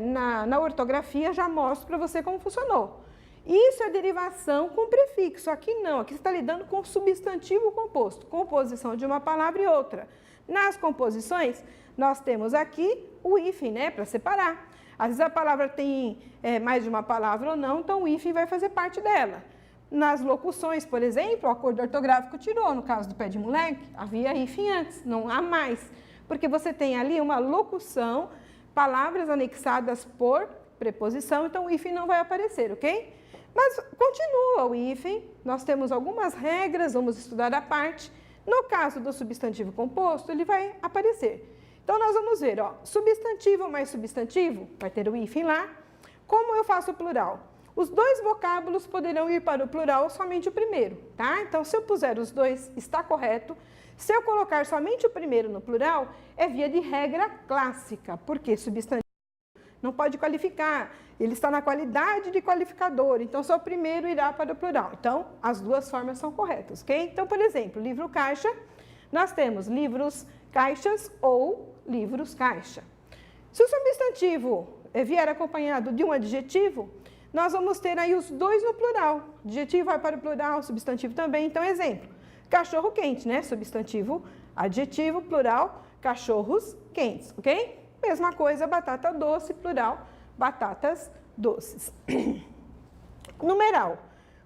S1: na ortografia, já mostro para você como funcionou. Isso é derivação com prefixo. Aqui não, aqui você está lidando com substantivo composto, composição de uma palavra e outra. Nas composições, nós temos aqui o hífen, né, para separar. Às vezes a palavra tem mais de uma palavra ou não, então o hífen vai fazer parte dela. Nas locuções, por exemplo, o acordo ortográfico tirou, no caso do pé de moleque, havia hífen antes, não há mais. Porque você tem ali uma locução, palavras anexadas por preposição, então o hífen não vai aparecer, ok? Mas continua o hífen, nós temos algumas regras, vamos estudar a parte. No caso do substantivo composto, ele vai aparecer. Então, nós vamos ver, ó, substantivo mais substantivo, vai ter o hífen lá. Como eu faço o plural? Os 2 vocábulos poderão ir para o plural somente o primeiro, tá? Então, se eu puser os 2, está correto. Se eu colocar somente o primeiro no plural, é via de regra clássica, porque substantivo não pode qualificar, ele está na qualidade de qualificador, então só o primeiro irá para o plural. Então, as 2 formas são corretas, ok? Então, por exemplo, livro caixa, nós temos livros caixas ou livros caixa. Se o substantivo vier acompanhado de um adjetivo, nós vamos ter aí os 2 no plural. Adjetivo vai para o plural, substantivo também. Então, exemplo, cachorro quente, né? Substantivo, adjetivo, plural, cachorros quentes, ok? Mesma coisa, batata doce, plural, batatas doces. Numeral.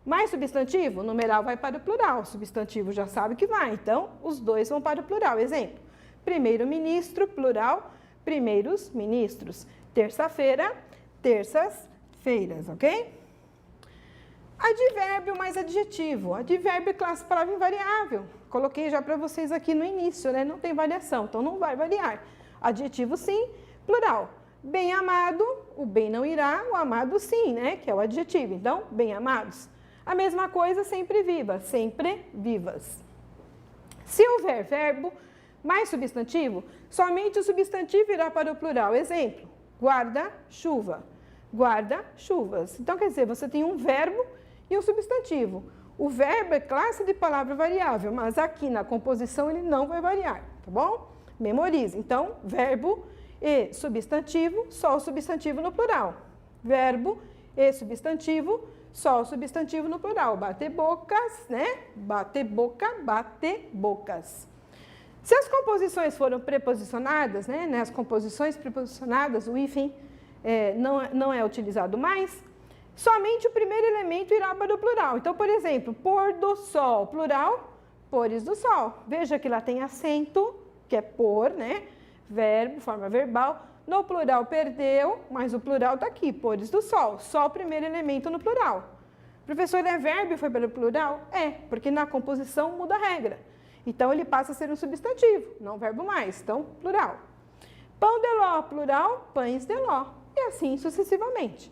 S1: Mais substantivo, numeral vai para o plural. Substantivo já sabe que vai. Então, os 2 vão para o plural. Exemplo, primeiro-ministro, plural, primeiros ministros. Terça-feira, terças-feiras, ok? Advérbio mais adjetivo. Advérbio é classe palavra invariável. Coloquei já para vocês aqui no início, né? Não tem variação, então não vai variar. Adjetivo sim, plural. Bem amado, o bem não irá, o amado sim, né? Que é o adjetivo. Então, bem amados. A mesma coisa, sempre viva, sempre vivas. Se houver verbo mais substantivo, somente o substantivo irá para o plural. Exemplo, guarda-chuva, guarda-chuvas. Então, quer dizer, você tem um verbo e um substantivo. O verbo é classe de palavra variável, mas aqui na composição ele não vai variar, tá bom? Memorize. Então, verbo e substantivo, só o substantivo no plural. Verbo e substantivo, só o substantivo no plural. Bater bocas, né? Bater boca, bater bocas. Se as composições foram preposicionadas, né? As composições preposicionadas, o hífen não é utilizado mais, somente o primeiro elemento irá para o plural. Então, por exemplo, pôr do sol, plural, pôres do sol. Veja que lá tem acento, que é pôr, né? Verbo, forma verbal, No plural perdeu, mas o plural está aqui, pôres do sol. Só o primeiro elemento no plural. Professor, é verbo e foi para o plural? É, porque na composição muda a regra. Então, ele passa a ser um substantivo, não verbo mais. Então, plural. Pão de ló, plural, pães de ló. E assim sucessivamente.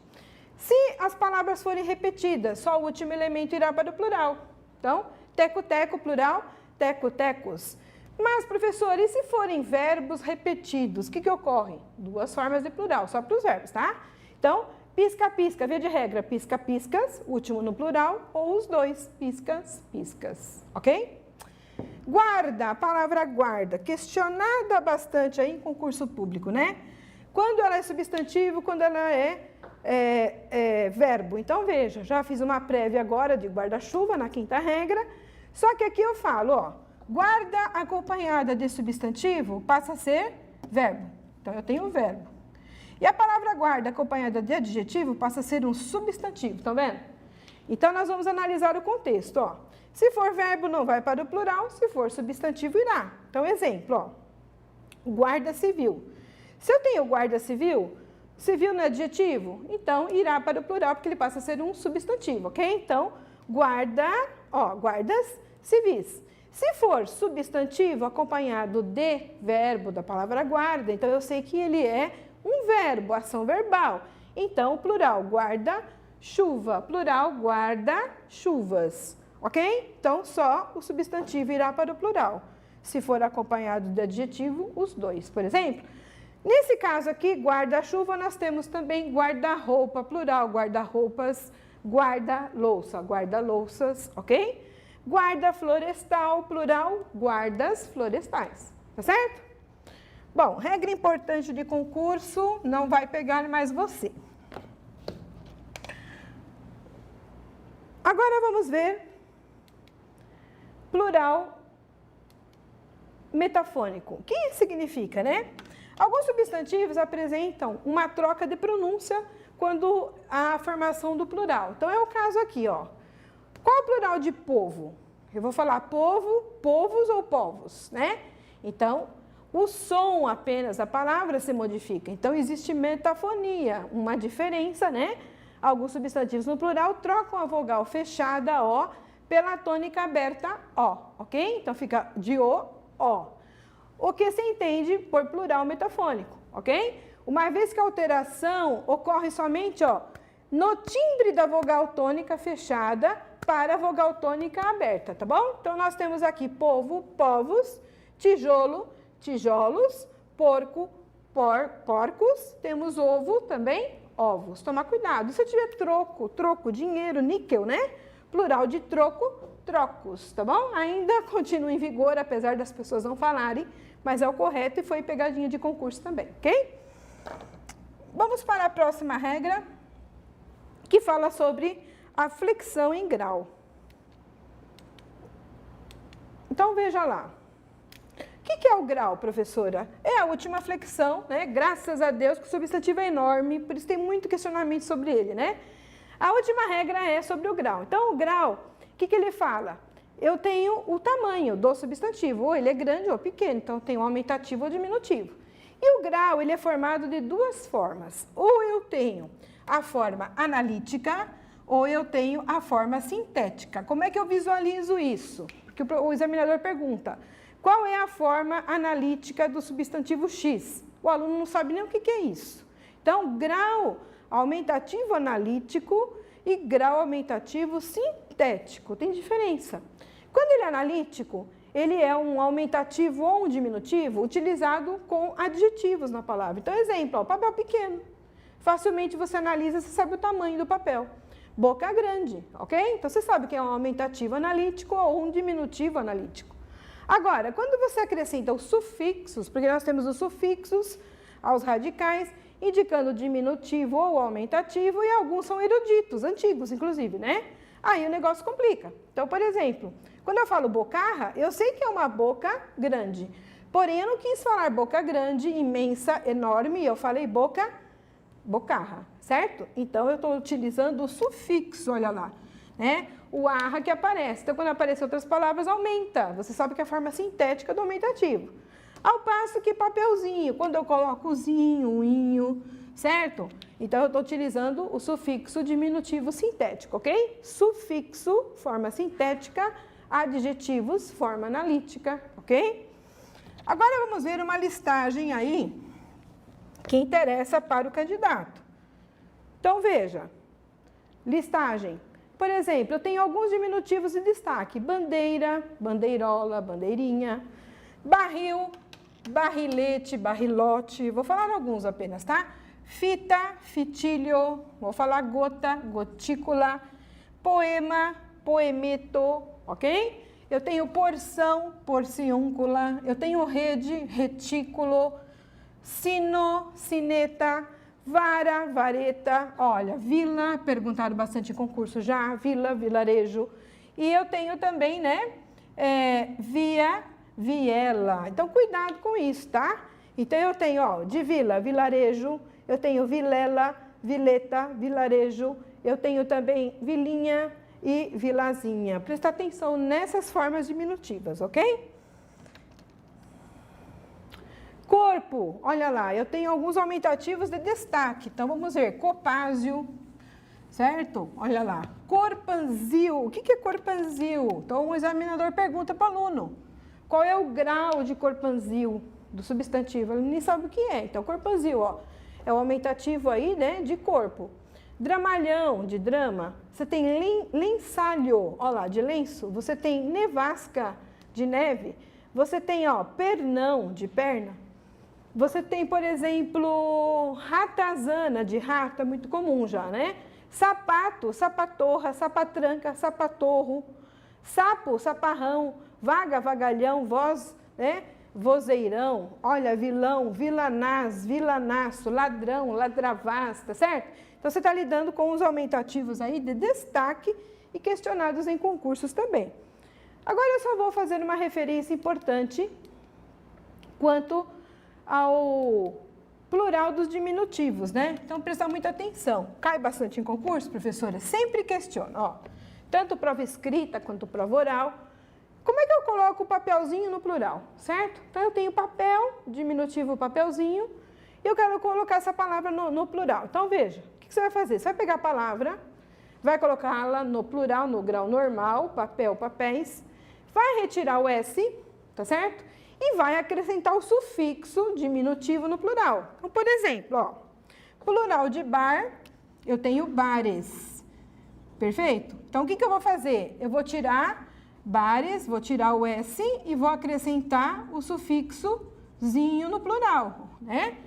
S1: Se as palavras forem repetidas, só o último elemento irá para o plural. Então, teco-teco, plural, teco-tecos. Mas, professor, e se forem verbos repetidos, o que ocorre? Duas formas de plural, só para os verbos, tá? Então, pisca-pisca, via de regra, pisca-piscas, último no plural, ou os dois, piscas-piscas, ok? Guarda, a palavra guarda, questionada bastante aí em concurso público, né? Quando ela é substantivo, quando ela é verbo. Então, veja, já fiz uma prévia agora de guarda-chuva na quinta regra, só que aqui eu falo, ó, guarda acompanhada de substantivo passa a ser verbo. Então, eu tenho o verbo. E a palavra guarda acompanhada de adjetivo passa a ser um substantivo, estão vendo? Então, nós vamos analisar o contexto, ó. Se for verbo, não vai para o plural, se for substantivo, irá. Então, exemplo, ó, guarda civil. Se eu tenho guarda civil, civil não é adjetivo, então irá para o plural, porque ele passa a ser um substantivo, ok? Então, guarda, ó, guardas civis. Se for substantivo acompanhado de verbo da palavra guarda, então eu sei que ele é um verbo, ação verbal. Então, plural, guarda-chuva. Plural, guarda-chuvas. Ok? Então, só o substantivo irá para o plural. Se for acompanhado de adjetivo, os dois. Por exemplo, nesse caso aqui, guarda-chuva, nós temos também guarda-roupa, plural, guarda-roupas, guarda-louça, guarda-louças, ok? Guarda-florestal, plural, guardas florestais. Tá certo? Bom, regra importante de concurso, não vai pegar mais você. Agora vamos ver plural metafônico. O que significa, né? Alguns substantivos apresentam uma troca de pronúncia quando há a formação do plural. Então, é o caso aqui, ó. Qual o plural de povo? Eu vou falar povo, povos ou povos, né? Então, o som apenas da palavra se modifica. Então, existe metafonia, uma diferença, né? Alguns substantivos no plural trocam a vogal fechada, ó, pela tônica aberta, ó, ok? Então, fica de o, ó. O que se entende por plural metafônico, ok? Uma vez que a alteração ocorre somente, ó, no timbre da vogal tônica fechada para a vogal tônica aberta, tá bom? Então, nós temos aqui povo, povos, tijolo, tijolos, porco, porcos, temos ovo também, ovos. Tomar cuidado, se eu tiver troco, dinheiro, níquel, né? Plural de troco, trocos, tá bom? Ainda continua em vigor, apesar das pessoas não falarem, mas é o correto e foi pegadinha de concurso também, ok? Vamos para a próxima regra, que fala sobre a flexão em grau. Então, veja lá. O que é o grau, professora? É a última flexão, né? Graças a Deus que o substantivo é enorme, por isso tem muito questionamento sobre ele, né? A última regra é sobre o grau. Então, o grau, o que ele fala? Eu tenho o tamanho do substantivo, ou ele é grande ou pequeno, então eu tenho aumentativo ou diminutivo. E o grau, ele é formado de duas formas. Ou eu tenho a forma analítica, ou eu tenho a forma sintética. Como é que eu visualizo isso? Porque o examinador pergunta, qual é a forma analítica do substantivo X? O aluno não sabe nem o que é isso. Então, grau aumentativo analítico e grau aumentativo sintético. Tem diferença. Quando ele é analítico, ele é um aumentativo ou um diminutivo utilizado com adjetivos na palavra. Então, exemplo, ó, papel pequeno. Facilmente você analisa, você sabe o tamanho do papel. Boca grande, ok? Então, você sabe que é um aumentativo analítico ou um diminutivo analítico. Agora, quando você acrescenta os sufixos, porque nós temos os sufixos aos radicais, indicando diminutivo ou aumentativo, e alguns são eruditos, antigos, inclusive, né? Aí o negócio complica. Então, por exemplo, quando eu falo bocarra, eu sei que é uma boca grande. Porém, eu não quis falar boca grande, imensa, enorme, eu falei bocarra, certo? Então, eu estou utilizando o sufixo, olha lá, né? O arra que aparece. Então, quando aparecem outras palavras, aumenta. Você sabe que é a forma sintética do aumentativo. Ao passo que papelzinho, quando eu coloco zinho, inho, certo? Então, eu estou utilizando o sufixo diminutivo sintético, ok? Sufixo, forma sintética, adjetivos, forma analítica, ok? Agora, vamos ver uma listagem aí que interessa para o candidato. Então, veja, listagem. Por exemplo, eu tenho alguns diminutivos de destaque. Bandeira, bandeirola, bandeirinha, barril, barrilete, barrilote. Vou falar alguns apenas, tá? Fita, fitilho, vou falar gota, gotícula, poema, poemeto, ok? Eu tenho porção, porciúncula, eu tenho rede, retículo, sino, sineta, vara, vareta, olha, vila, perguntaram bastante em concurso já, vila, vilarejo. E eu tenho também, né, via, viela. Então, cuidado com isso, tá? Então, eu tenho, ó, de vila, vilarejo, eu tenho vilela, vileta, vilarejo, eu tenho também vilinha e vilazinha. Presta atenção nessas formas diminutivas, ok? Corpo, olha lá, eu tenho alguns aumentativos de destaque. Então, vamos ver, copázio, certo? Olha lá, corpanzil. O que é corpanzil? Então, o examinador pergunta para o aluno, qual é o grau de corpanzil do substantivo? Ele nem sabe o que é. Então, corpanzil, ó, é o aumentativo aí, né, de corpo. Dramalhão, de drama. Você tem lençalho, ó lá, de lenço. Você tem nevasca, de neve. Você tem, ó, pernão, de perna. Você tem, por exemplo, ratazana, de rato, é muito comum já, né? Sapato, sapatorra, sapatranca, sapatorro. Sapo, saparrão, vaga, vagalhão, voz, né? Vozeirão, olha, vilão, vilanaz, vilanaço, ladrão, ladravasta, certo? Então, você está lidando com os aumentativos aí de destaque e questionados em concursos também. Agora, eu só vou fazer uma referência importante quanto ao plural dos diminutivos, né? Então, presta muita atenção. Cai bastante em concurso, professora? Sempre questiona, ó. Tanto prova escrita quanto prova oral. Como é que eu coloco o papelzinho no plural, certo? Então, eu tenho papel, diminutivo papelzinho, e eu quero colocar essa palavra no plural. Então, veja, o que você vai fazer? Você vai pegar a palavra, vai colocá-la no plural, no grau normal, papel, papéis, vai retirar o S, tá certo? E vai acrescentar o sufixo diminutivo no plural. Então, por exemplo, ó, plural de bar, eu tenho bares. Perfeito? Então, o que eu vou fazer? Eu vou tirar bares, vou tirar o S e vou acrescentar o sufixozinho no plural, né?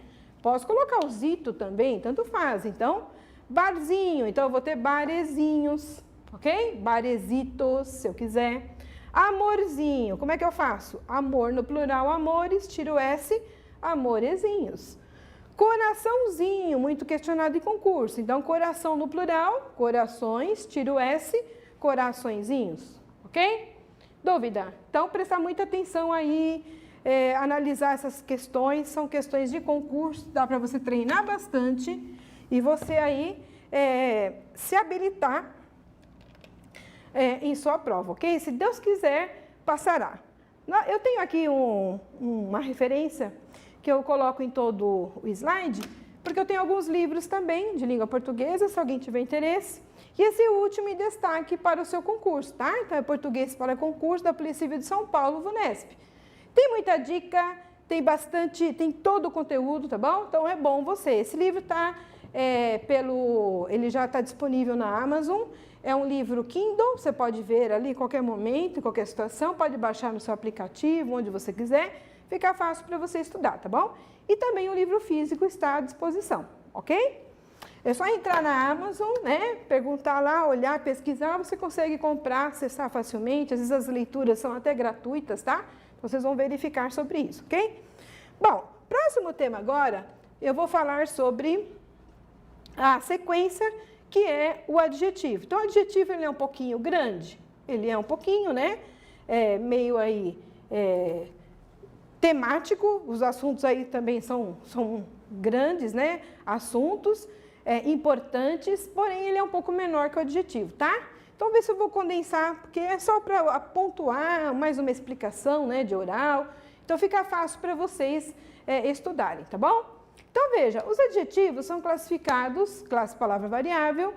S1: Posso colocar o zito também, tanto faz. Então, barzinho, então eu vou ter barezinhos, ok? Barezitos, se eu quiser. Amorzinho, como é que eu faço? Amor no plural, amores, tiro o S, amorezinhos. Coraçãozinho, muito questionado em concurso. Então, coração no plural, corações, tiro o S, coraçõezinhos, ok? Dúvida? Então, prestar muita atenção aí, analisar essas questões, são questões de concurso, dá para você treinar bastante e você aí se habilitar em sua prova, ok? Se Deus quiser, passará. Eu tenho aqui uma referência que eu coloco em todo o slide, porque eu tenho alguns livros também de língua portuguesa, se alguém tiver interesse. E esse último em destaque para o seu concurso, tá? Então, é Português para Concurso da Polícia Civil de São Paulo, VUNESP. Tem muita dica, tem todo o conteúdo, tá bom? Então, é bom você. Esse livro ele já está disponível na Amazon. É um livro Kindle, você pode ver ali em qualquer momento, em qualquer situação, pode baixar no seu aplicativo, onde você quiser, fica fácil para você estudar, tá bom? E também o livro físico está à disposição, ok? É só entrar na Amazon, né, perguntar lá, olhar, pesquisar, você consegue comprar, acessar facilmente, às vezes as leituras são até gratuitas, tá? Então, vocês vão verificar sobre isso, ok? Bom, próximo tema agora, eu vou falar sobre a sequência, que é o adjetivo. Então, o adjetivo ele é um pouquinho grande, ele é um pouquinho, né, meio aí temático, os assuntos aí também são grandes, né, assuntos importantes, porém ele é um pouco menor que o adjetivo, tá? Então, ver se eu vou condensar, porque é só para pontuar mais uma explicação, né, de oral, Então, fica fácil para vocês estudarem, tá bom? Então, veja, os adjetivos são classificados, classe palavra variável,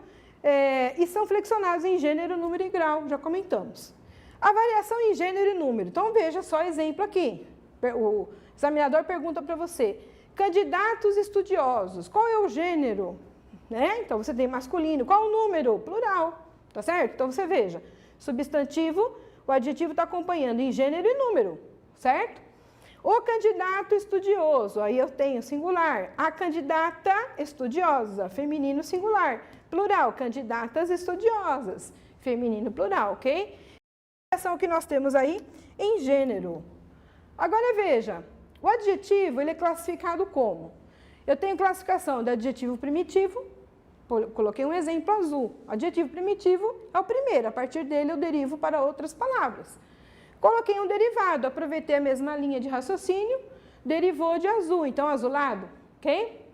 S1: e são flexionados em gênero, número e grau, já comentamos. A variação em gênero e número. Então, veja só exemplo aqui. O examinador pergunta para você, candidatos estudiosos, qual é o gênero? Né? Então, você tem masculino, qual o número? Plural, tá certo? Então, você veja, substantivo, o adjetivo está acompanhando em gênero e número, certo? O candidato estudioso, aí eu tenho singular. A candidata estudiosa, feminino singular. Plural, candidatas estudiosas, feminino plural, ok? Essa é o que nós temos aí em gênero. Agora veja, o adjetivo ele é classificado como? Eu tenho classificação de adjetivo primitivo, coloquei um exemplo azul. Adjetivo primitivo é o primeiro, a partir dele eu derivo para outras palavras. Coloquei um derivado, aproveitei a mesma linha de raciocínio, derivou de azul, então azulado, ok?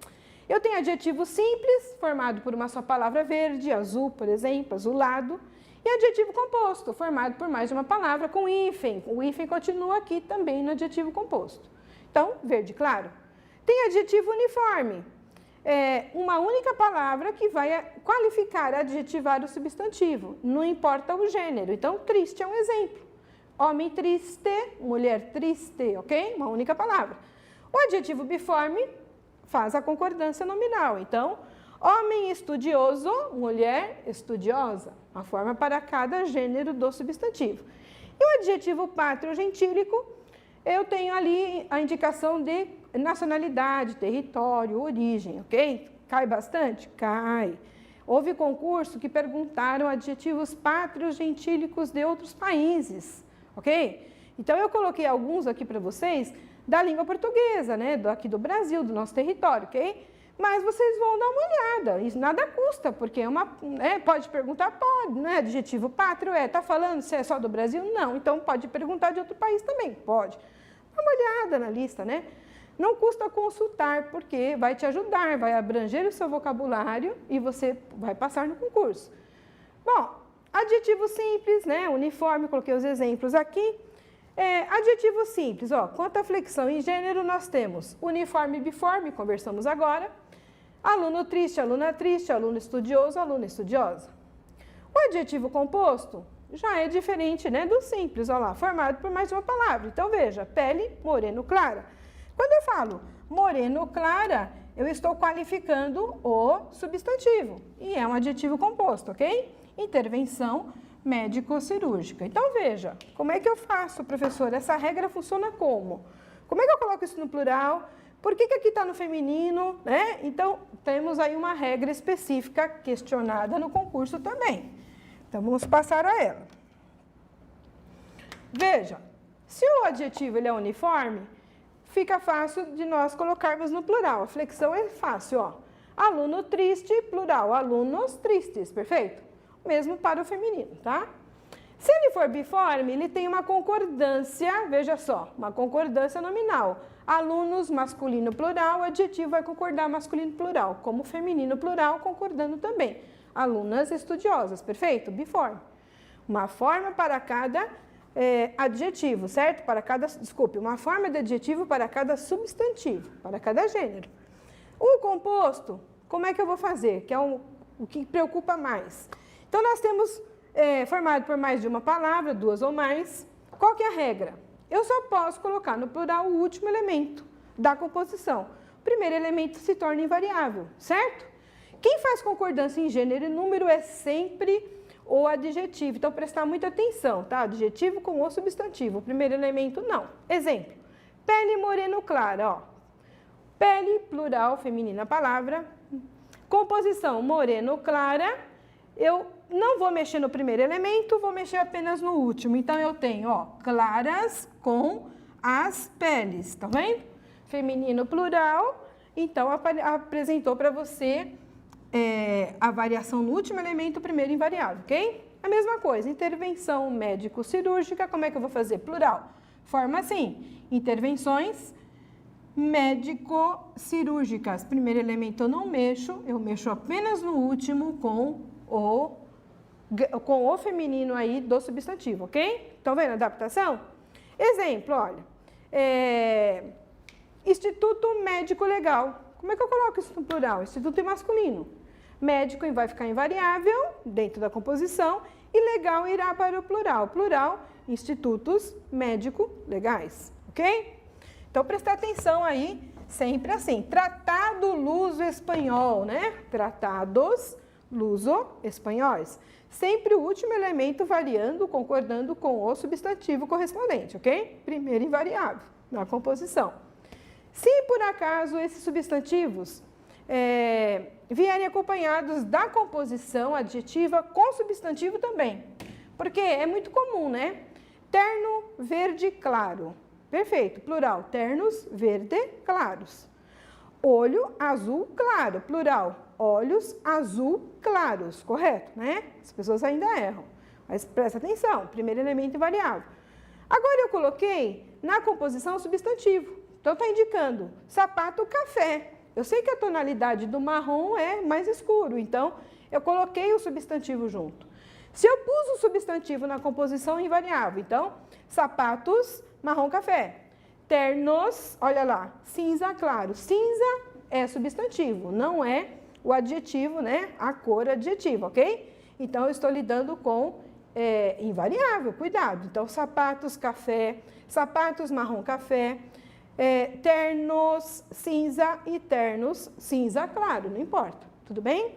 S1: Eu tenho adjetivo simples, formado por uma só palavra verde, azul, por exemplo, azulado, e adjetivo composto, formado por mais de uma palavra com hífen. O hífen continua aqui também no adjetivo composto. Então, verde claro. Tem adjetivo uniforme, uma única palavra que vai qualificar, adjetivar o substantivo, não importa o gênero. Então, triste é um exemplo. Homem triste, mulher triste, ok? Uma única palavra. O adjetivo biforme faz a concordância nominal. Então, homem estudioso, mulher estudiosa. Uma forma para cada gênero do substantivo. E o adjetivo pátrio gentílico, eu tenho ali a indicação de nacionalidade, território, origem, ok? Cai bastante? Cai. Houve concurso que perguntaram adjetivos pátrios gentílicos de outros países. Ok? Então, eu coloquei alguns aqui para vocês da língua portuguesa, né? Aqui do Brasil, do nosso território, ok? Mas vocês vão dar uma olhada, isso nada custa, porque pode perguntar, pode, não é adjetivo pátrio, tá falando se é só do Brasil? Não, então pode perguntar de outro país também, pode. Dá uma olhada na lista, né? Não custa consultar, porque vai te ajudar, vai abranger o seu vocabulário e você vai passar no concurso. Bom, adjetivo simples, né? Uniforme, coloquei os exemplos aqui. Adjetivo simples, ó, quanto à flexão em gênero, nós temos uniforme e biforme, conversamos agora. Aluno triste, aluna triste, aluno estudioso, aluna estudiosa. O adjetivo composto já é diferente, né, do simples, ó lá, formado por mais de uma palavra. Então, veja, pele, moreno, clara. Quando eu falo moreno, clara, eu estou qualificando o substantivo. E é um adjetivo composto, ok? Intervenção médico-cirúrgica. Então, veja, como é que eu faço, professor? Essa regra funciona como? Como é que eu coloco isso no plural? Por que aqui está no feminino? Né? Então, temos aí uma regra específica questionada no concurso também. Então, vamos passar a ela. Veja, se o adjetivo ele é uniforme, fica fácil de nós colocarmos no plural. A flexão é fácil, ó. Aluno triste, plural, alunos tristes, perfeito? Mesmo para o feminino, tá? Se ele for biforme, ele tem uma concordância, veja só, uma concordância nominal. Alunos, masculino plural, o adjetivo vai concordar masculino plural, como feminino plural, concordando também. Alunas estudiosas, perfeito? Biforme. Uma forma para cada adjetivo, certo? Uma forma de adjetivo para cada substantivo, para cada gênero. O composto, como é que eu vou fazer? Que é o que preocupa mais. Então, nós temos formado por mais de uma palavra, duas ou mais. Qual que é a regra? Eu só posso colocar no plural o último elemento da composição. O primeiro elemento se torna invariável, certo? Quem faz concordância em gênero e número é sempre o adjetivo. Então, prestar muita atenção, tá? Adjetivo com o substantivo. O primeiro elemento, não. Exemplo, pele moreno clara, ó. Pele, plural, feminina palavra. Composição, moreno clara. Eu não vou mexer no primeiro elemento, vou mexer apenas no último. Então, eu tenho, ó, claras com as peles, tá vendo? Feminino plural, então apresentou para você a variação no último elemento, primeiro invariável, ok? A mesma coisa, intervenção médico-cirúrgica, como é que eu vou fazer? Plural. Forma assim, intervenções médico-cirúrgicas. Primeiro elemento eu não mexo, eu mexo apenas no último com o feminino aí do substantivo, ok? Estão vendo a adaptação? Exemplo, olha, Instituto Médico Legal. Como é que eu coloco isso no plural? Instituto é masculino. Médico vai ficar invariável dentro da composição e legal irá para o plural. Plural, institutos médico-legais, ok? Então, prestar atenção aí, sempre assim. Tratado luso-espanhol, né? Tratados luso-espanhóis. Sempre o último elemento variando, concordando com o substantivo correspondente, ok? Primeiro invariável na composição. Se por acaso esses substantivos vierem acompanhados da composição adjetiva com substantivo também, porque é muito comum, né? Terno verde claro. Perfeito, plural, ternos verde claros. Olho azul claro, plural, olhos azul claros, correto, né? As pessoas ainda erram, mas presta atenção, primeiro elemento invariável. Agora eu coloquei na composição substantivo, então está indicando sapato café. Eu sei que a tonalidade do marrom é mais escuro, então eu coloquei o substantivo junto. Se eu pus o substantivo na composição invariável, então sapatos marrom café. Ternos, olha lá, cinza claro. Cinza é substantivo, não é o adjetivo, né? A cor adjetiva, ok? Então, eu estou lidando com invariável, cuidado. Então, sapatos café, sapatos marrom café, ternos cinza e ternos cinza claro, não importa, tudo bem?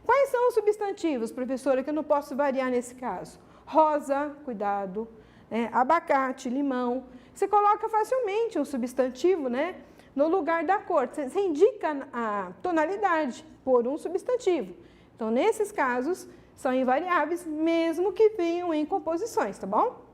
S1: Quais são os substantivos, professora, que eu não posso variar nesse caso? Rosa, cuidado, abacate, limão. Você coloca facilmente um substantivo, né, no lugar da cor. Você indica a tonalidade por um substantivo. Então, nesses casos, são invariáveis, mesmo que venham em composições, tá bom?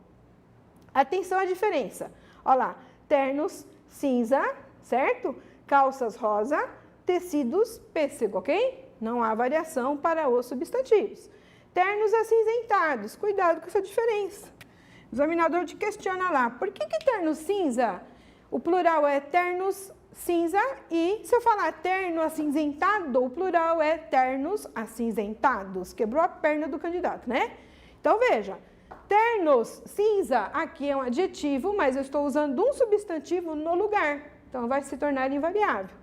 S1: Atenção à diferença. Olha lá, ternos cinza, certo? Calças rosa, tecidos pêssego, ok? Não há variação para os substantivos. Ternos acinzentados, cuidado com essa diferença. O examinador te questiona lá, por que terno cinza? O plural é ternos cinza e se eu falar terno acinzentado, o plural é ternos acinzentados. Quebrou a perna do candidato, né? Então, veja, ternos cinza aqui é um adjetivo, mas eu estou usando um substantivo no lugar. Então, vai se tornar invariável.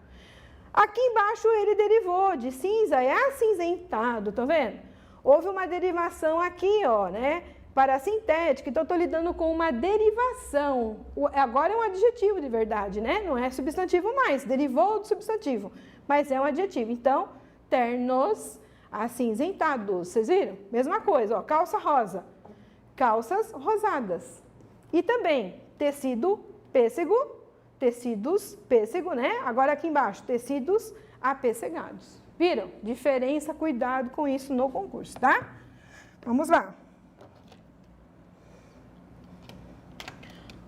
S1: Aqui embaixo ele derivou de cinza, é acinzentado, tá vendo? Houve uma derivação aqui, ó, né? Para a sintética, então estou lidando com uma derivação. Agora é um adjetivo de verdade, né? Não é substantivo mais, derivou do substantivo, mas é um adjetivo. Então, ternos acinzentados, vocês viram? Mesma coisa, ó, calça rosa, calças rosadas. E também tecido pêssego, tecidos pêssego, né? Agora aqui embaixo, tecidos apessegados. Viram? Diferença, cuidado com isso no concurso, tá? Vamos lá.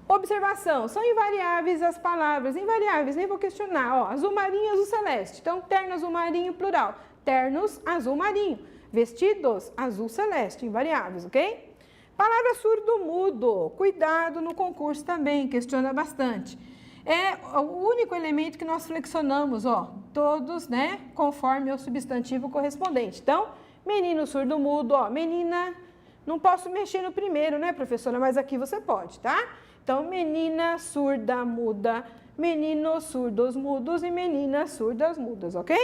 S1: Observação, são invariáveis as palavras, invariáveis, nem vou questionar, ó, azul marinho, azul celeste. Então, terno azul marinho, plural, ternos azul marinho, vestidos azul celeste, invariáveis, ok? Palavra surdo-mudo, cuidado no concurso também, questiona bastante. É o único elemento que nós flexionamos, ó, todos, né, conforme o substantivo correspondente. Então, menino surdo-mudo, ó, menina, não posso mexer no primeiro, né, professora, mas aqui você pode, tá? Então, menina surda muda, meninos surdos mudos e meninas surdas mudas, ok?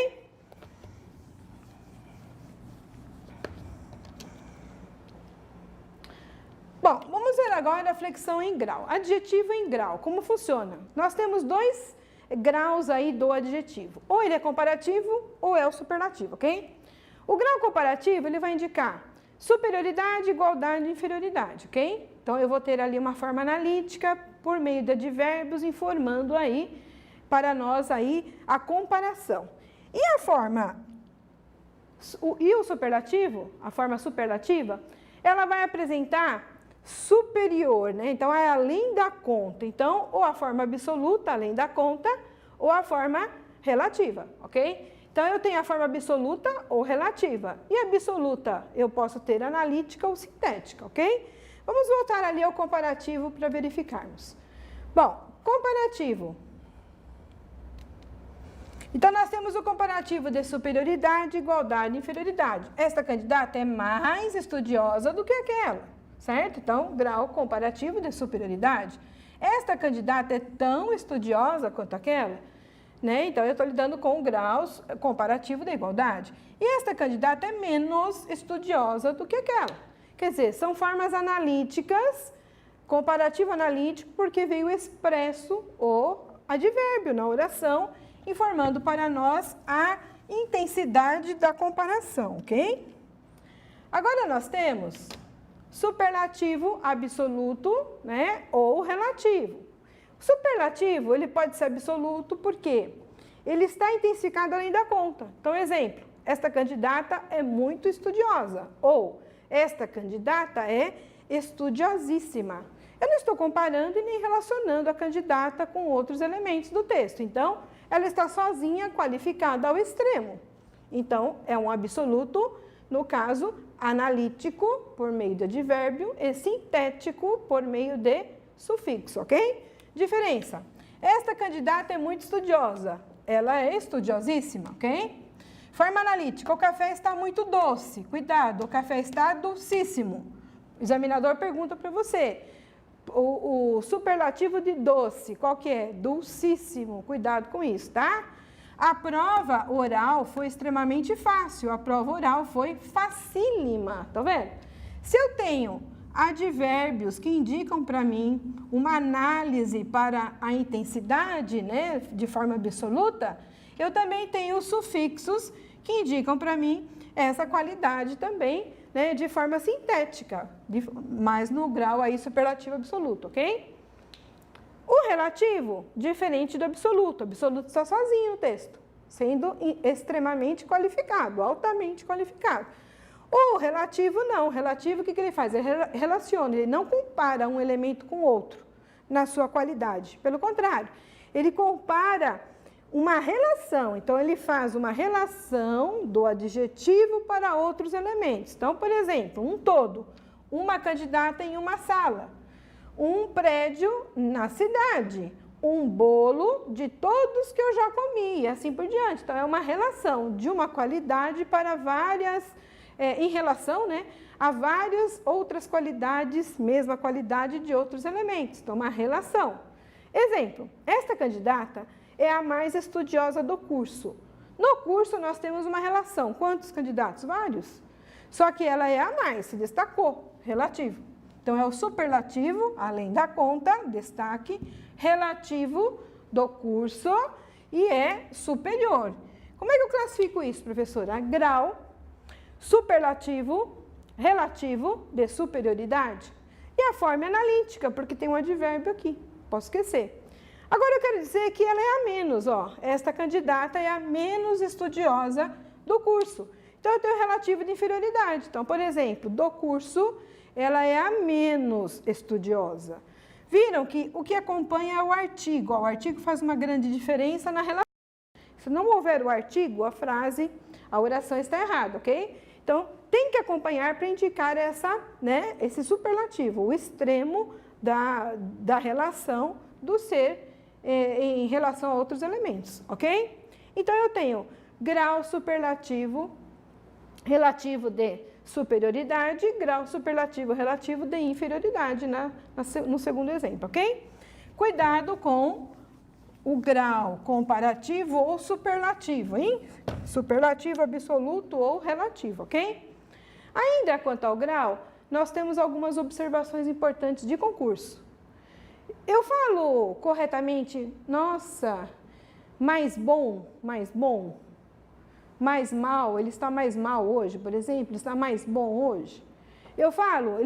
S1: Bom, vamos ver agora a flexão em grau. Adjetivo em grau, como funciona? Nós temos dois graus aí do adjetivo. Ou ele é comparativo ou é o superlativo, ok? O grau comparativo, ele vai indicar superioridade, igualdade e inferioridade, ok? Então, eu vou ter ali uma forma analítica por meio de advérbios informando aí para nós aí a comparação. E a forma, e o superlativo, a forma superlativa, ela vai apresentar superior, né? Então, é além da conta. Então, ou a forma absoluta, além da conta, ou a forma relativa, ok? Então, eu tenho a forma absoluta ou relativa. E absoluta, eu posso ter analítica ou sintética, ok? Vamos voltar ali ao comparativo para verificarmos. Bom, comparativo. Então, nós temos o comparativo de superioridade, igualdade e inferioridade. Esta candidata é mais estudiosa do que aquela, certo? Então, grau comparativo de superioridade. esta candidata é tão estudiosa quanto aquela, né? Então, eu estou lidando com o grau comparativo da igualdade. E esta candidata é menos estudiosa do que aquela. Quer dizer, são formas analíticas, comparativo analítico, porque veio expresso o advérbio na oração, informando para nós a intensidade da comparação, ok? Agora nós temos superlativo absoluto, né, ou relativo. O superlativo, ele pode ser absoluto porque ele está intensificado além da conta. Então, exemplo, esta candidata é muito estudiosa, ou esta candidata é estudiosíssima. Eu não estou comparando e nem relacionando a candidata com outros elementos do texto. Então, ela está sozinha, qualificada ao extremo. Então, é um absoluto, no caso, analítico, por meio de advérbio, e sintético, por meio de sufixo, ok? Diferença. Esta candidata é muito estudiosa. Ela é estudiosíssima, ok? Forma analítica. O café está muito doce. Cuidado, o café está docíssimo. O examinador pergunta para você. O superlativo de doce, qual que é? Dulcíssimo. Cuidado com isso, tá? A prova oral foi extremamente fácil. A prova oral foi facílima. Tá vendo? Se eu tenho advérbios que indicam para mim uma análise para a intensidade, né, de forma absoluta, eu também tenho sufixos que indicam para mim essa qualidade também, né, de forma sintética, mas no grau aí superlativo absoluto, ok? O relativo, diferente do absoluto. O absoluto está sozinho no texto, sendo extremamente qualificado, altamente qualificado. O relativo não. O relativo, o que ele faz? Ele relaciona, ele não compara um elemento com outro na sua qualidade. Pelo contrário, ele compara uma relação. Então, ele faz uma relação do adjetivo para outros elementos. Então, por exemplo, um todo, uma candidata em uma sala, um prédio na cidade, um bolo de todos que eu já comi, e assim por diante. Então, é uma relação de uma qualidade para várias, em relação, né, a várias outras qualidades, mesma qualidade de outros elementos. Então, uma relação. Exemplo, esta candidata é a mais estudiosa do curso. No curso, nós temos uma relação. Quantos candidatos? Vários. Só que ela é a mais, se destacou, relativo. Então, é o superlativo, além da conta, destaque, relativo do curso e é superior. Como é que eu classifico isso, professora? Grau, superlativo, relativo de superioridade e a forma analítica, porque tem um advérbio aqui, posso esquecer. Agora, eu quero dizer que ela é a menos, ó. Esta candidata é a menos estudiosa do curso. Então, eu tenho relativo de inferioridade. Então, por exemplo, do curso, ela é a menos estudiosa. Viram que o que acompanha é o artigo. Ó, o artigo faz uma grande diferença na relação. Se não houver o artigo, a frase, a oração está errada, ok? Então, tem que acompanhar para indicar essa, né, esse superlativo, o extremo da relação do ser em relação a outros elementos, ok? Então, eu tenho grau superlativo relativo de superioridade, grau superlativo relativo de inferioridade no segundo exemplo, ok? Cuidado com o grau comparativo ou superlativo, hein? Superlativo absoluto ou relativo, ok? Ainda quanto ao grau, nós temos algumas observações importantes de concurso. Eu falo corretamente, nossa, mais bom, mais mal, ele está mais mal hoje, por exemplo, ele está mais bom hoje. Eu falo,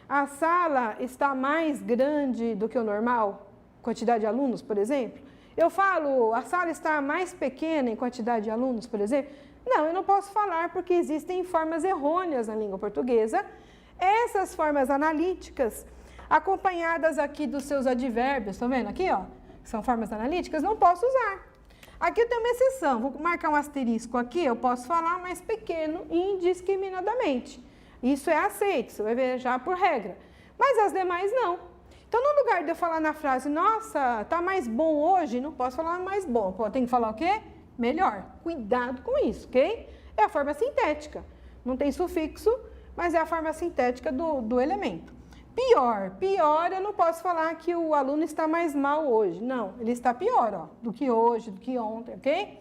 S1: a sala está mais grande do que o normal, quantidade de alunos, por exemplo. Eu falo, a sala está mais pequena em quantidade de alunos, por exemplo. Não, eu não posso falar porque existem formas errôneas na língua portuguesa. Essas formas analíticas, acompanhadas aqui dos seus advérbios, estão vendo aqui, ó? São formas analíticas, não posso usar. Aqui eu tenho uma exceção, vou marcar um asterisco aqui, eu posso falar mais pequeno indiscriminadamente. Isso é aceito, você vai ver já por regra. Mas as demais não. Então, no lugar de eu falar na frase, nossa, tá mais bom hoje, não posso falar mais bom. Pô, tem que falar o quê? Melhor. Cuidado com isso, ok? É a forma sintética. Não tem sufixo, mas é a forma sintética do elemento. Pior, eu não posso falar que o aluno está mais mal hoje. Não, ele está pior, ó, do que hoje, do que ontem, ok?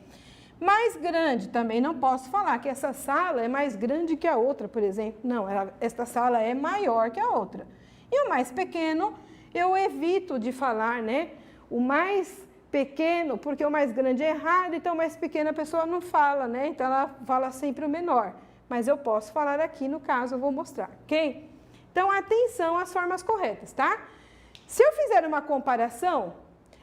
S1: Mais grande, também não posso falar que essa sala é mais grande que a outra, por exemplo. Não, esta sala é maior que a outra. E o mais pequeno, eu evito de falar, né? O mais pequeno, porque o mais grande é errado, então o mais pequeno a pessoa não fala, né? Então ela fala sempre o menor. Mas eu posso falar aqui, no caso, eu vou mostrar, ok? Então, atenção às formas corretas, tá? Se eu fizer uma comparação,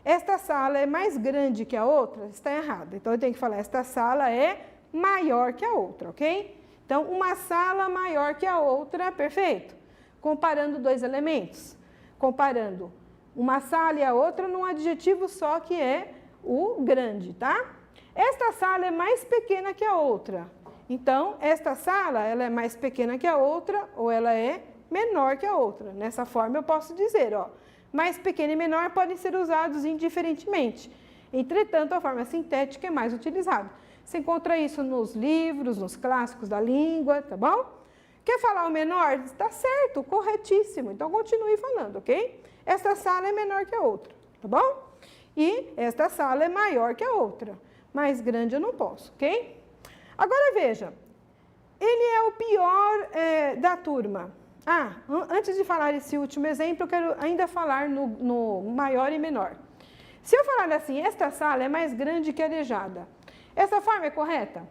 S1: esta sala é mais grande que a outra, está errado. Então, eu tenho que falar, esta sala é maior que a outra, ok? Então, uma sala maior que a outra, perfeito. Comparando dois elementos. Comparando uma sala e a outra num adjetivo só, que é o grande, tá? Esta sala é mais pequena que a outra. Então, esta sala, ela é mais pequena que a outra, ou ela é menor que a outra. Nessa forma, eu posso dizer, ó, mais pequeno e menor podem ser usados indiferentemente. Entretanto, a forma sintética é mais utilizada. Você encontra isso nos livros, nos clássicos da língua, tá bom? Quer falar o menor? Está certo, corretíssimo. Então, continue falando, ok? Esta sala é menor que a outra, tá bom? E esta sala é maior que a outra. Mais grande eu não posso, ok? Agora, veja. Ele é o pior da turma. Antes de falar esse último exemplo, eu quero ainda falar no maior e menor. Se eu falar assim, esta sala é mais grande que a arejada, essa forma é correta?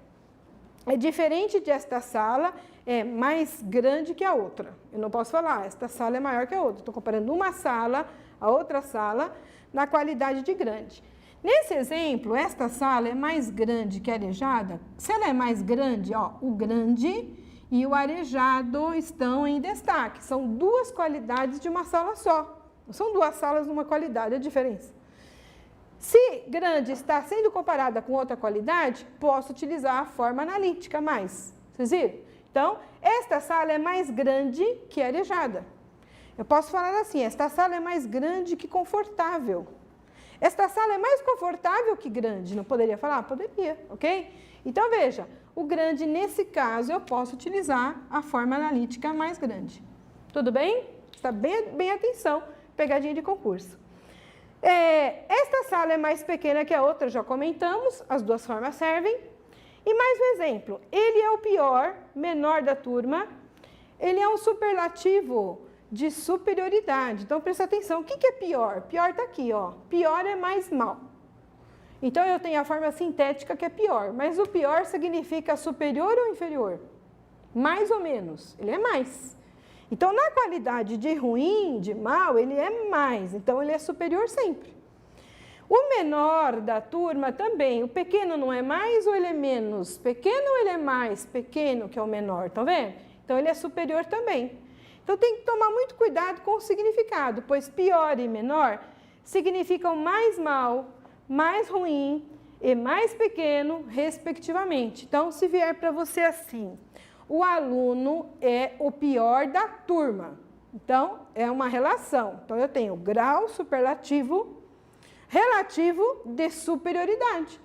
S1: É diferente de esta sala, é mais grande que a outra. Eu não posso falar, esta sala é maior que a outra. Estou comparando uma sala a outra sala na qualidade de grande. Nesse exemplo, esta sala é mais grande que a arejada. Se ela é mais grande, ó, o grande e o arejado estão em destaque. São duas qualidades de uma sala só. Não são duas salas numa qualidade, a diferença. Se grande está sendo comparada com outra qualidade, posso utilizar a forma analítica mais. Vocês viram? Então, esta sala é mais grande que arejada. Eu posso falar assim, esta sala é mais grande que confortável. Esta sala é mais confortável que grande. Não poderia falar? Poderia, ok? Então, veja, o grande, nesse caso, eu posso utilizar a forma analítica mais grande. Tudo bem? Está bem atenção, pegadinha de concurso. Esta sala é mais pequena que a outra, já comentamos, as duas formas servem. E mais um exemplo, ele é o pior, menor da turma, ele é um superlativo de superioridade. Então, presta atenção, o que é pior? Pior está aqui, ó. Pior é mais mal. Então, eu tenho a forma sintética que é pior, mas o pior significa superior ou inferior? Mais ou menos, ele é mais. Então, na qualidade de ruim, de mal, ele é mais, então ele é superior sempre. O menor da turma também, o pequeno não é mais ou ele é menos pequeno ou ele é mais pequeno que é o menor, tá vendo? Então, ele é superior também. Então, tem que tomar muito cuidado com o significado, pois pior e menor significam mais mal, mais ruim e mais pequeno, respectivamente. Então, se vier para você assim, o aluno é o pior da turma. Então, é uma relação. Então, eu tenho grau superlativo, relativo de superioridade.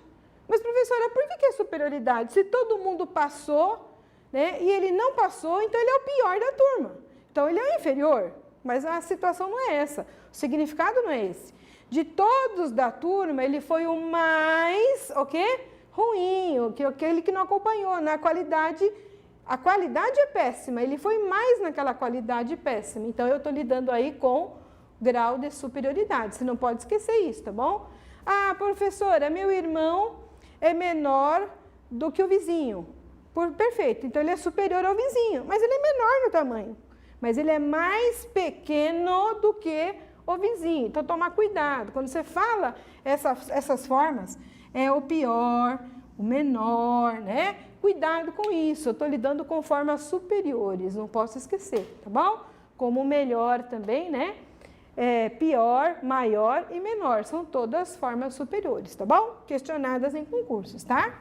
S1: Mas, professora, por que é superioridade? Se todo mundo passou, né, e ele não passou, então ele é o pior da turma. Então, ele é o inferior. Mas a situação não é essa. O significado não é esse. De todos da turma, ele foi o mais, o quê? Ruim, aquele que não acompanhou na qualidade. A qualidade é péssima, ele foi mais naquela qualidade péssima. Então, eu estou lidando aí com grau de superioridade. Você não pode esquecer isso, tá bom? Ah, professora, meu irmão é menor do que o vizinho. Perfeito, então ele é superior ao vizinho, mas ele é menor no tamanho. Mas ele é mais pequeno do que o vizinho. Então, tomar cuidado. Quando você fala essas formas, é o pior, o menor, né? Cuidado com isso. Eu estou lidando com formas superiores, não posso esquecer, tá bom? Como o melhor também, né? Pior, maior e menor. São todas formas superiores, tá bom? Questionadas em concursos, tá?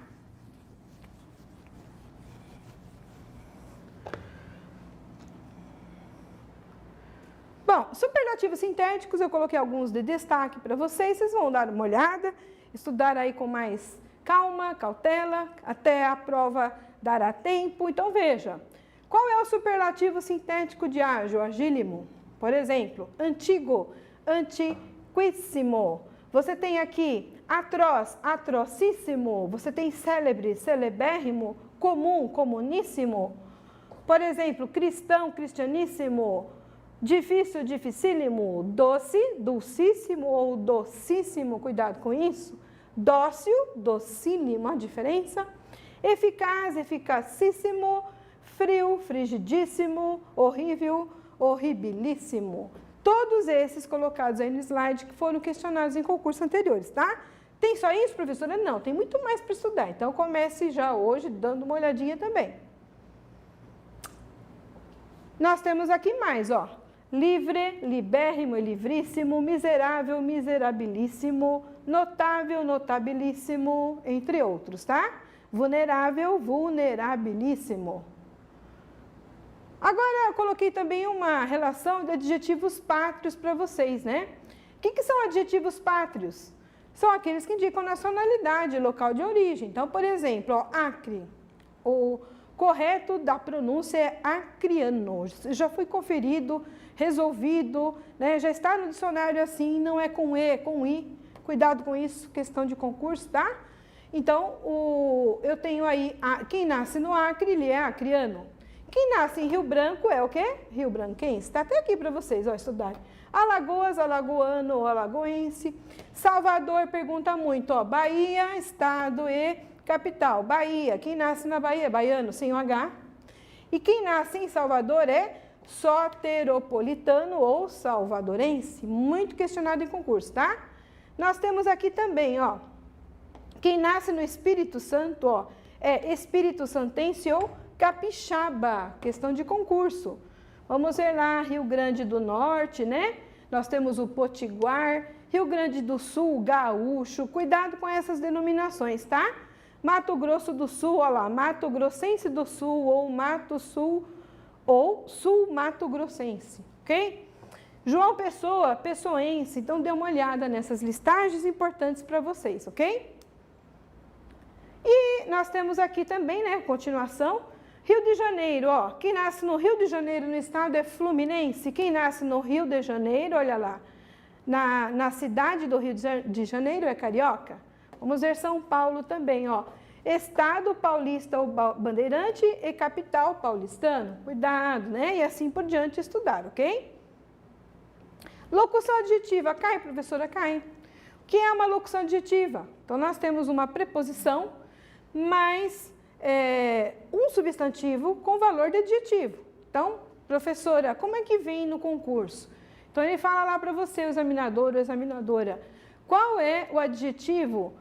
S1: Bom, superlativos sintéticos, eu coloquei alguns de destaque para vocês vão dar uma olhada, estudar aí com mais calma, cautela, até a prova dará tempo. Então, veja, qual é o superlativo sintético de ágil, agílimo? Por exemplo, antigo, antiquíssimo. Você tem aqui atroz, atrocíssimo. Você tem célebre, celebérrimo, comum, comuníssimo. Por exemplo, cristão, cristianíssimo. Difícil, dificílimo. Doce, dulcíssimo ou docíssimo. Cuidado com isso. Dócil, docílimo, a diferença. Eficaz, eficacíssimo. Frio, frigidíssimo. Horrível, horribilíssimo. Todos esses colocados aí no slide que foram questionados em concursos anteriores, tá? Tem só isso, professora? Não, tem muito mais para estudar. Então, comece já hoje dando uma olhadinha também. Nós temos aqui mais, ó. Livre, libérrimo e livríssimo, miserável, miserabilíssimo, notável, notabilíssimo, entre outros, tá? Vulnerável, vulnerabilíssimo. Agora, eu coloquei também uma relação de adjetivos pátrios para vocês, né? O que são adjetivos pátrios? São aqueles que indicam nacionalidade, local de origem. Então, por exemplo, ó, Acre, o correto da pronúncia é acriano. Já foi conferido, resolvido, né? Já está no dicionário assim, não é com E, é com I. Cuidado com isso, questão de concurso, tá? Então, eu tenho aí, quem nasce no Acre, ele é acriano. Quem nasce em Rio Branco é o quê? Rio Branquense. Está até aqui para vocês, ó, estudarem. Alagoas, alagoano ou alagoense. Salvador pergunta muito, ó, Bahia, estado e capital. Bahia, quem nasce na Bahia é baiano, sem o H. E quem nasce em Salvador é soteropolitano ou salvadorense. Muito questionado em concurso, tá? Nós temos aqui também, ó, quem nasce no Espírito Santo, ó, é espírito santense ou capixaba, questão de concurso. Vamos ver lá, Rio Grande do Norte, né? Nós temos o potiguar, Rio Grande do Sul, gaúcho. Cuidado com essas denominações, tá? Mato Grosso do Sul, ó lá, Mato Grossense do Sul ou Mato Sul ou Sul Mato Grossense, ok? João Pessoa, pessoense. Então, dê uma olhada nessas listagens importantes para vocês, ok? E nós temos aqui também, né, continuação, Rio de Janeiro, ó, quem nasce no Rio de Janeiro no estado é fluminense, quem nasce no Rio de Janeiro, olha lá, na cidade do Rio de Janeiro é carioca. Vamos ver São Paulo também, ó, estado paulista ou bandeirante e capital paulistano, cuidado, né, e assim por diante estudar, ok? Locução adjetiva, cai, professora, cai. O que é uma locução adjetiva? Então, nós temos uma preposição mais um substantivo com valor de adjetivo. Então, professora, como é que vem no concurso? Então, ele fala lá para você, o examinador ou examinadora, qual é o adjetivo,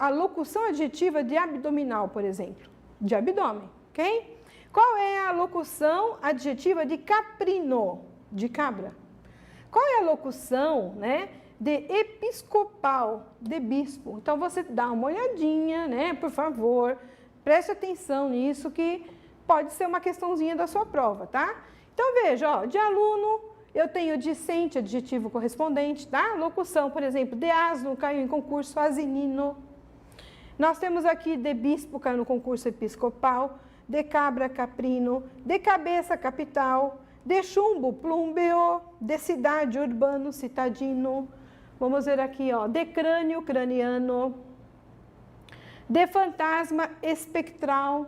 S1: a locução adjetiva de abdominal, por exemplo, de abdômen, ok? Qual é a locução adjetiva de caprino, de cabra? Qual é a locução, né, de episcopal, de bispo? Então, você dá uma olhadinha, né, por favor, preste atenção nisso que pode ser uma questãozinha da sua prova, tá? Então, veja, ó, de aluno, eu tenho discente, adjetivo correspondente, tá? Locução, por exemplo, de asno, caiu em concurso asinino. Nós temos aqui de bispo, caiu no concurso episcopal, de cabra, caprino, de cabeça, capital, de chumbo, plúmbeo, de cidade, urbano, citadino. Vamos ver aqui, ó, de crânio, craniano, de fantasma, espectral.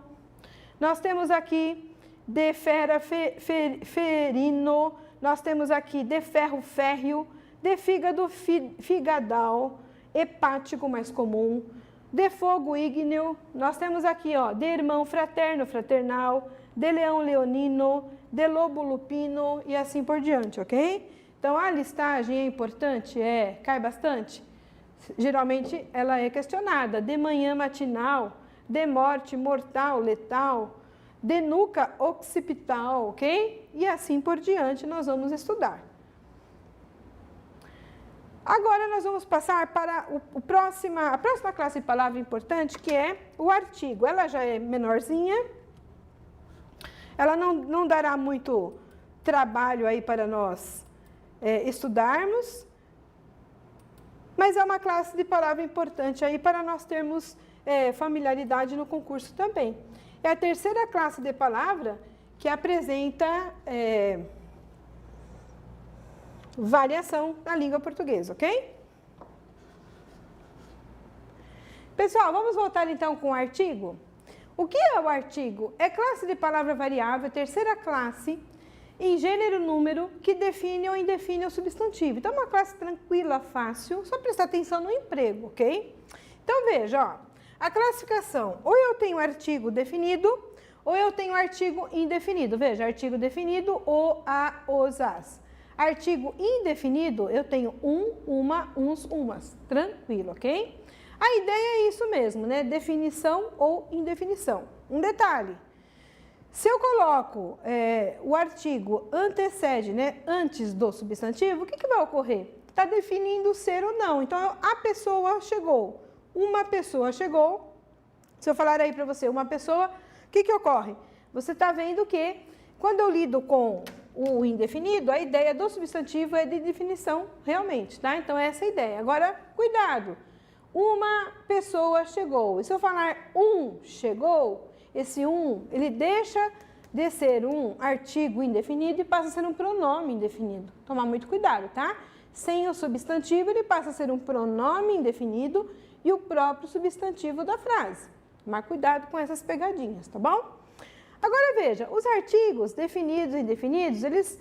S1: Nós temos aqui de fera, ferino. Nós temos aqui de ferro, férreo, de fígado, figadal, hepático mais comum, de fogo, ígneo. Nós temos aqui, ó, de irmão, fraterno, fraternal, de leão, leonino, de lobo, lupino e assim por diante, ok? Então, a listagem é importante? Cai bastante? Geralmente, ela é questionada. De manhã, matinal, de morte, mortal, letal, de nuca, occipital, ok? E assim por diante, nós vamos estudar. Agora, nós vamos passar para a próxima classe de palavra importante, que é o artigo. Ela já é menorzinha, ela não dará muito trabalho aí para nós estudarmos, mas é uma classe de palavra importante aí para nós termos familiaridade no concurso também. É a terceira classe de palavra que apresenta variação na língua portuguesa, ok? Pessoal, vamos voltar então com o artigo? O que é o artigo? É classe de palavra variável, terceira classe, em gênero, número, que define ou indefine o substantivo. Então, é uma classe tranquila, fácil, só prestar atenção no emprego, ok? Então, veja, ó, a classificação, ou eu tenho artigo definido, ou eu tenho artigo indefinido. Veja, artigo definido, o, a, os, as. Artigo indefinido, eu tenho um, uma, uns, umas. Tranquilo, ok? A ideia é isso mesmo, né? Definição ou indefinição. Um detalhe, se eu coloco o artigo antecede, né, antes do substantivo, o que vai ocorrer? Está definindo ser ou não. Então, a pessoa chegou, uma pessoa chegou. Se eu falar aí para você, uma pessoa, o que ocorre? Você está vendo que, quando eu lido com o indefinido, a ideia do substantivo é de definição realmente, tá? Então, essa é a ideia. Agora, cuidado. Uma pessoa chegou. E se eu falar um chegou, esse um, ele deixa de ser um artigo indefinido e passa a ser um pronome indefinido. Tomar muito cuidado, tá? Sem o substantivo, ele passa a ser um pronome indefinido e o próprio substantivo da frase. Tomar cuidado com essas pegadinhas, tá bom? Agora veja, os artigos definidos e indefinidos, eles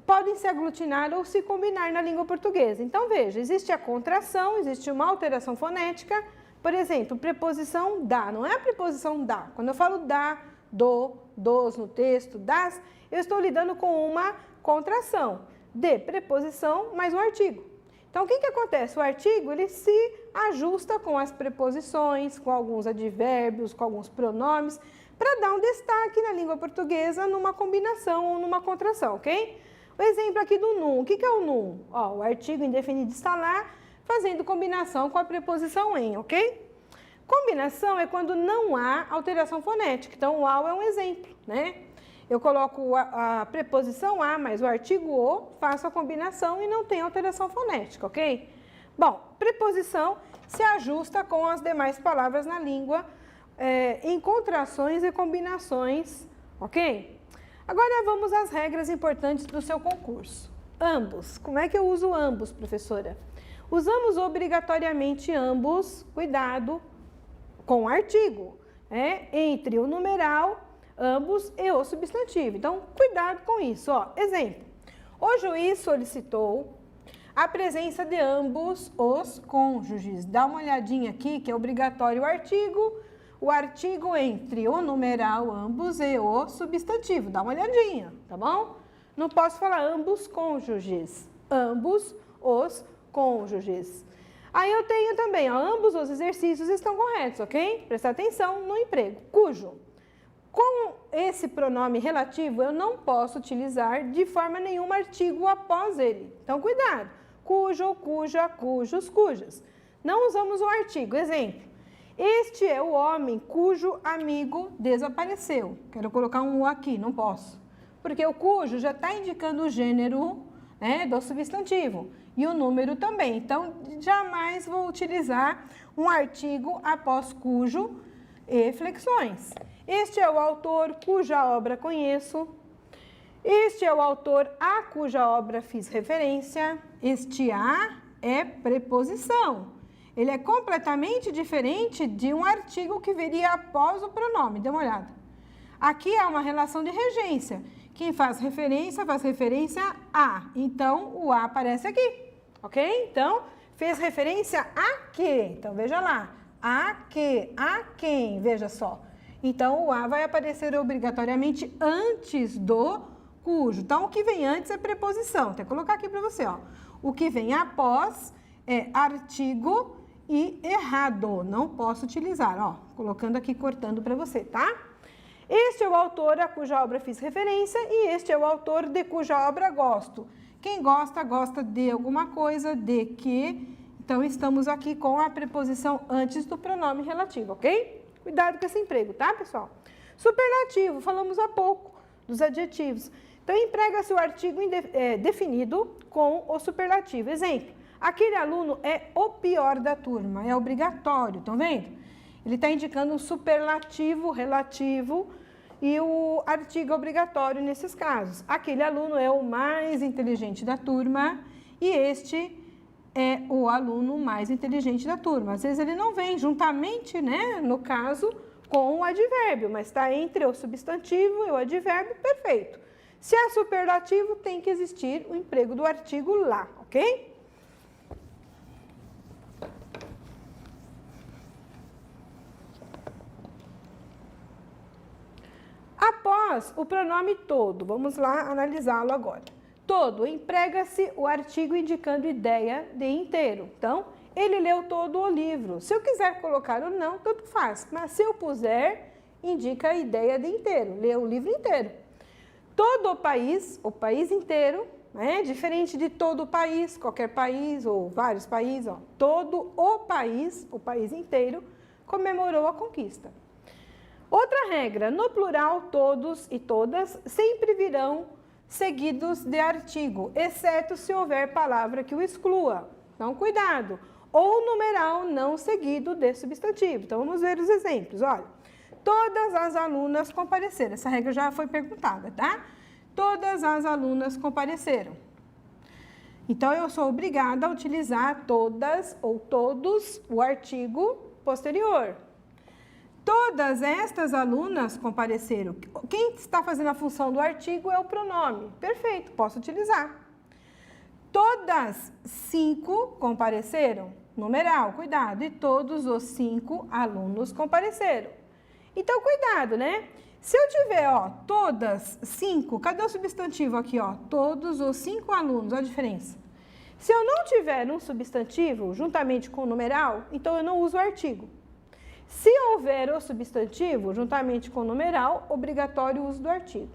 S1: podem se aglutinar ou se combinar na língua portuguesa. Então, veja, existe a contração, existe uma alteração fonética. Por exemplo, preposição da, não é a preposição da. Quando eu falo da, do, dos no texto, das, eu estou lidando com uma contração de preposição mais um artigo. Então, o que acontece? O artigo, ele se ajusta com as preposições, com alguns advérbios, com alguns pronomes, para dar um destaque na língua portuguesa numa combinação ou numa contração, ok? O exemplo aqui do num. O que é o num? Ó, o artigo indefinido está lá, fazendo combinação com a preposição em, ok? Combinação é quando não há alteração fonética. Então, o ao é um exemplo, né? Eu coloco a preposição a mais o artigo o, faço a combinação e não tem alteração fonética, ok? Bom, preposição se ajusta com as demais palavras na língua em contrações e combinações, ok? Agora vamos às regras importantes do seu concurso. Ambos. Como é que eu uso ambos, professora? Usamos obrigatoriamente ambos, cuidado, com o artigo, entre o numeral, ambos e o substantivo. Então, cuidado com isso. Ó. Exemplo, o juiz solicitou a presença de ambos os cônjuges. Dá uma olhadinha aqui que é obrigatório o artigo entre o numeral ambos e o substantivo. Dá uma olhadinha, tá bom? Não posso falar ambos cônjuges, ambos os cônjuges. Aí eu tenho também, ó, ambos os exercícios estão corretos, ok? Prestar atenção no emprego. Cujo. Com esse pronome relativo, eu não posso utilizar de forma nenhuma artigo após ele. Então, cuidado. Cujo, cuja, cujos, cujas. Não usamos o artigo. Exemplo. Este é o homem cujo amigo desapareceu. Quero colocar um o aqui, não posso. Porque o cujo já está indicando o gênero, né, do substantivo. E o número também. Então, jamais vou utilizar um artigo após cujo e flexões. Este é o autor cuja obra conheço. Este é o autor a cuja obra fiz referência. Este a é preposição. Ele é completamente diferente de um artigo que viria após o pronome. Dê uma olhada. Aqui há uma relação de regência. Quem faz referência a. Então, o a aparece aqui. Ok? Então, fez referência a quê? Então, veja lá. A que, a quem, veja só. Então, o a vai aparecer obrigatoriamente antes do cujo. Então, o que vem antes é preposição. Vou até colocar aqui para você, ó. O que vem após é artigo e errado. Não posso utilizar, ó. Colocando aqui, cortando para você, tá? Este é o autor a cuja obra fiz referência e este é o autor de cuja obra gosto. Quem gosta, gosta de alguma coisa, de que. Então, estamos aqui com a preposição antes do pronome relativo, ok? Cuidado com esse emprego, tá, pessoal? Superlativo, falamos há pouco dos adjetivos. Então, emprega-se o artigo definido com o superlativo. Exemplo, aquele aluno é o pior da turma, é obrigatório, estão vendo? Ele está indicando um superlativo relativo e o artigo obrigatório nesses casos. Aquele aluno é o mais inteligente da turma e este é o aluno mais inteligente da turma. Às vezes ele não vem juntamente, né, no caso, com o advérbio, mas está entre o substantivo e o advérbio, perfeito. Se é superlativo, tem que existir o emprego do artigo lá, ok? Após o pronome todo, vamos lá analisá-lo agora. Todo, emprega-se o artigo indicando ideia de inteiro. Então, ele leu todo o livro. Se eu quiser colocar o não, tanto faz. Mas se eu puser, indica a ideia de inteiro. Leu o livro inteiro. Todo o país inteiro, né? Diferente de todo o país, qualquer país ou vários países, ó. Todo o país inteiro, comemorou a conquista. Outra regra, no plural, todos e todas sempre virão seguidos de artigo, exceto se houver palavra que o exclua. Então, cuidado. Ou numeral não seguido de substantivo. Então, vamos ver os exemplos. Olha, todas as alunas compareceram. Essa regra já foi perguntada, tá? Todas as alunas compareceram. Então, eu sou obrigada a utilizar todas ou todos o artigo posterior. Todas estas alunas compareceram. Quem está fazendo a função do artigo é o pronome. Perfeito, posso utilizar. Todas 5 compareceram. Numeral, cuidado. E todos os 5 alunos compareceram. Então, cuidado, né? Se eu tiver, ó, todas 5, cadê o substantivo aqui, ó? Todos os 5 alunos, olha a diferença. Se eu não tiver um substantivo juntamente com o numeral, então eu não uso o artigo. Se houver o substantivo, juntamente com o numeral, obrigatório o uso do artigo.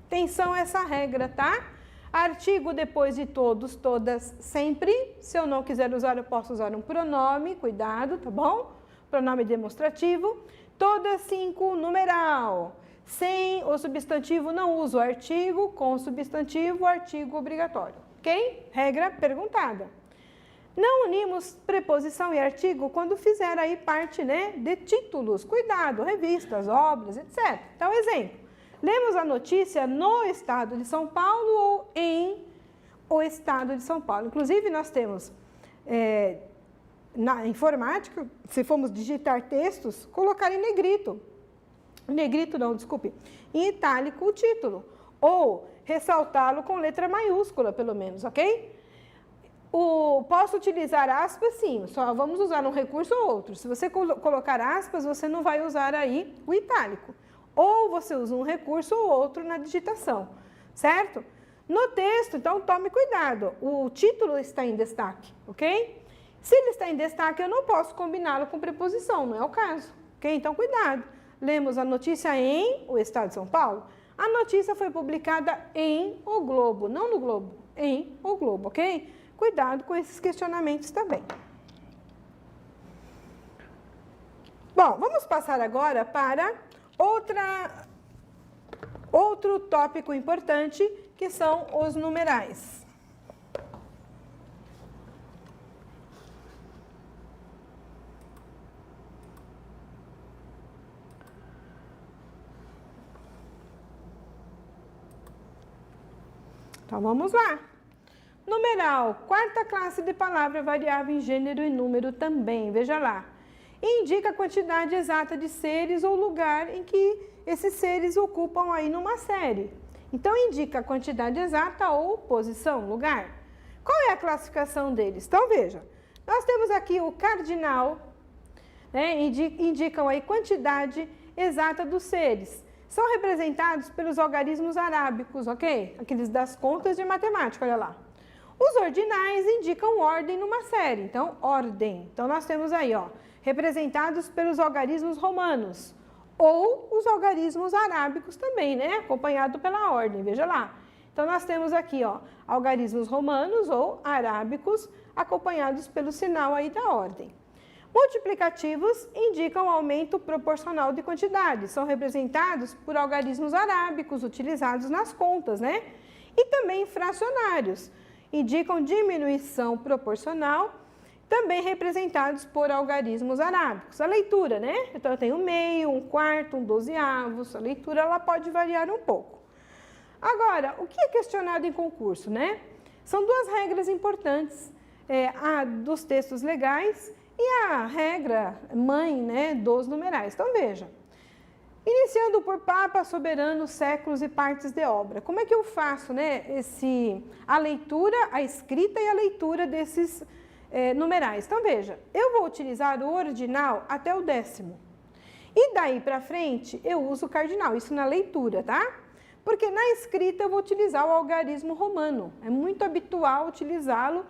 S1: Atenção a essa regra, tá? Artigo depois de todos, todas, sempre. Se eu não quiser usar, eu posso usar um pronome, cuidado, tá bom? Pronome demonstrativo. Todas 5, numeral. Sem o substantivo, não uso o artigo. Com o substantivo, artigo obrigatório. Ok? Regra perguntada. Não unimos preposição e artigo quando fizer aí parte, né, de títulos. Cuidado, revistas, obras, etc. Então, exemplo. Lemos a notícia no estado de São Paulo ou em o estado de São Paulo. Inclusive, nós temos, na informática, se formos digitar textos, colocar em negrito. Negrito não, desculpe. Em itálico o título. Ou ressaltá-lo com letra maiúscula, pelo menos, ok? Posso utilizar aspas, sim, só vamos usar um recurso ou outro. Se você colocar aspas, você não vai usar aí o itálico. Ou você usa um recurso ou outro na digitação, certo? No texto, então, tome cuidado. O título está em destaque, ok? Se ele está em destaque, eu não posso combiná-lo com preposição, não é o caso, ok? Então, cuidado. Lemos a notícia em o estado de São Paulo. A notícia foi publicada em O Globo, não no Globo, em O Globo, ok? Cuidado com esses questionamentos também. Bom, vamos passar agora para outro tópico importante, que são os numerais. Então, vamos lá. Numeral, quarta classe de palavra variável em gênero e número também, veja lá. Indica a quantidade exata de seres ou lugar em que esses seres ocupam aí numa série. Então, indica a quantidade exata ou posição, lugar. Qual é a classificação deles? Então, veja, nós temos aqui o cardinal, né, indicam aí quantidade exata dos seres. São representados pelos algarismos arábicos, ok? Aqueles das contas de matemática, olha lá. Os ordinais indicam ordem numa série, então, ordem. Então, nós temos aí, ó, representados pelos algarismos romanos, ou os algarismos arábicos também, né, acompanhado pela ordem, veja lá. Então, nós temos aqui, ó, algarismos romanos ou arábicos, acompanhados pelo sinal aí da ordem. Multiplicativos indicam aumento proporcional de quantidade, são representados por algarismos arábicos utilizados nas contas, né, e também fracionários. Indicam diminuição proporcional, também representados por algarismos arábicos. A leitura, né? Então, eu tenho um meio, um quarto, um dozeavos. A leitura, ela pode variar um pouco. Agora, o que é questionado em concurso, né? São duas regras importantes, a dos textos legais e a regra mãe, né, dos numerais. Então, veja. Iniciando por Papa, Soberano, Séculos e Partes de Obra. Como é que eu faço, né, a leitura, a escrita e a leitura desses numerais? Então, veja, eu vou utilizar o ordinal até o 10º. E daí para frente, eu uso o cardinal, isso na leitura, tá? Porque na escrita eu vou utilizar o algarismo romano. É muito habitual utilizá-lo,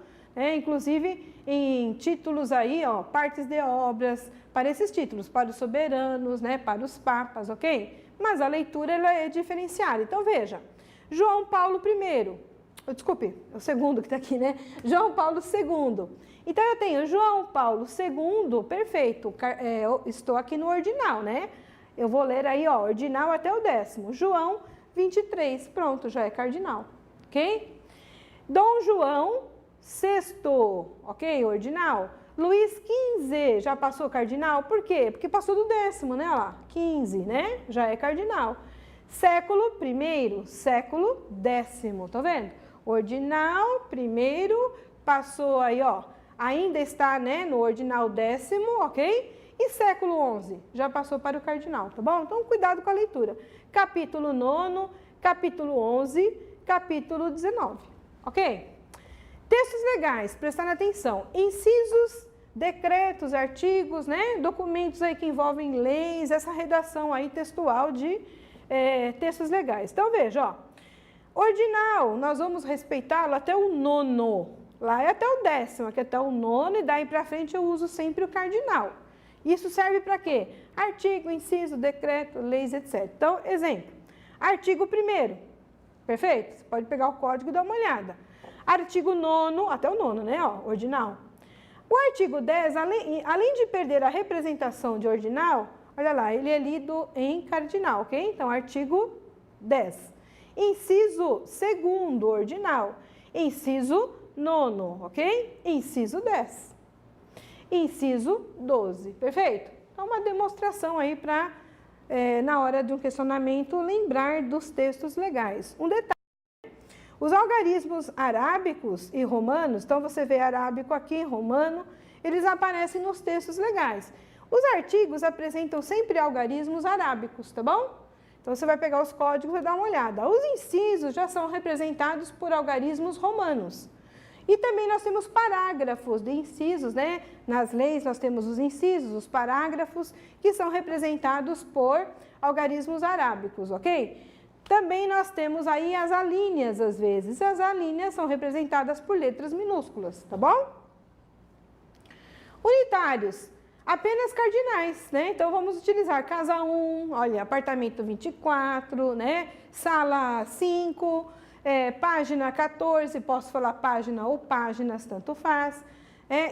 S1: inclusive em títulos aí, ó, partes de obras, para esses títulos, para os soberanos, né, para os papas, ok? Mas a leitura ela é diferenciada. Então, veja, João Paulo I, desculpe, é o segundo que está aqui, né? João Paulo II. Então, eu tenho João Paulo II, perfeito, eu estou aqui no ordinal, né? Eu vou ler aí, ó, ordinal até o 10º. João 23, pronto, já é cardinal, ok? Dom João VI, ok, ordinal. Luís XV, já passou cardinal? Por quê? Porque passou do 10º, né? Olha lá, 15, né? Já é cardinal. Século I, século 10º, tá vendo? Ordinal, primeiro, passou aí, ó, ainda está, né, no ordinal 10º, ok? E século XI, já passou para o cardinal, tá bom? Então, cuidado com a leitura. Capítulo 9, capítulo 11, capítulo 19, ok? Textos legais, prestando atenção, incisos, decretos, artigos, né? Documentos aí que envolvem leis, essa redação aí textual de textos legais. Então, veja, ó, ordinal, nós vamos respeitá-lo até o 9º, lá é até o 10º, aqui até o 9º, e daí para frente eu uso sempre o cardinal. Isso serve para quê? Artigo, inciso, decreto, leis, etc. Então, exemplo, artigo 1º, perfeito? Você pode pegar o código e dar uma olhada. Artigo 9º, até o 9º, né, ó, ordinal. O artigo 10, além de perder a representação de ordinal, olha lá, ele é lido em cardinal, ok? Então, artigo 10. Inciso 2º, ordinal. Inciso 9º, ok? Inciso 10. Inciso 12, perfeito? Então, uma demonstração aí para, na hora de um questionamento, lembrar dos textos legais. Um detalhe. Os algarismos arábicos e romanos, então você vê arábico aqui, romano, eles aparecem nos textos legais. Os artigos apresentam sempre algarismos arábicos, tá bom? Então você vai pegar os códigos e dar uma olhada. Os incisos já são representados por algarismos romanos. E também nós temos parágrafos de incisos, né? Nas leis nós temos os incisos, os parágrafos, que são representados por algarismos arábicos, ok? Também nós temos aí as alíneas, às vezes. As alíneas são representadas por letras minúsculas, tá bom? Unitários, apenas cardinais, né? Então, vamos utilizar casa 1, olha, apartamento 24, né? Sala 5, página 14, posso falar página ou páginas, tanto faz.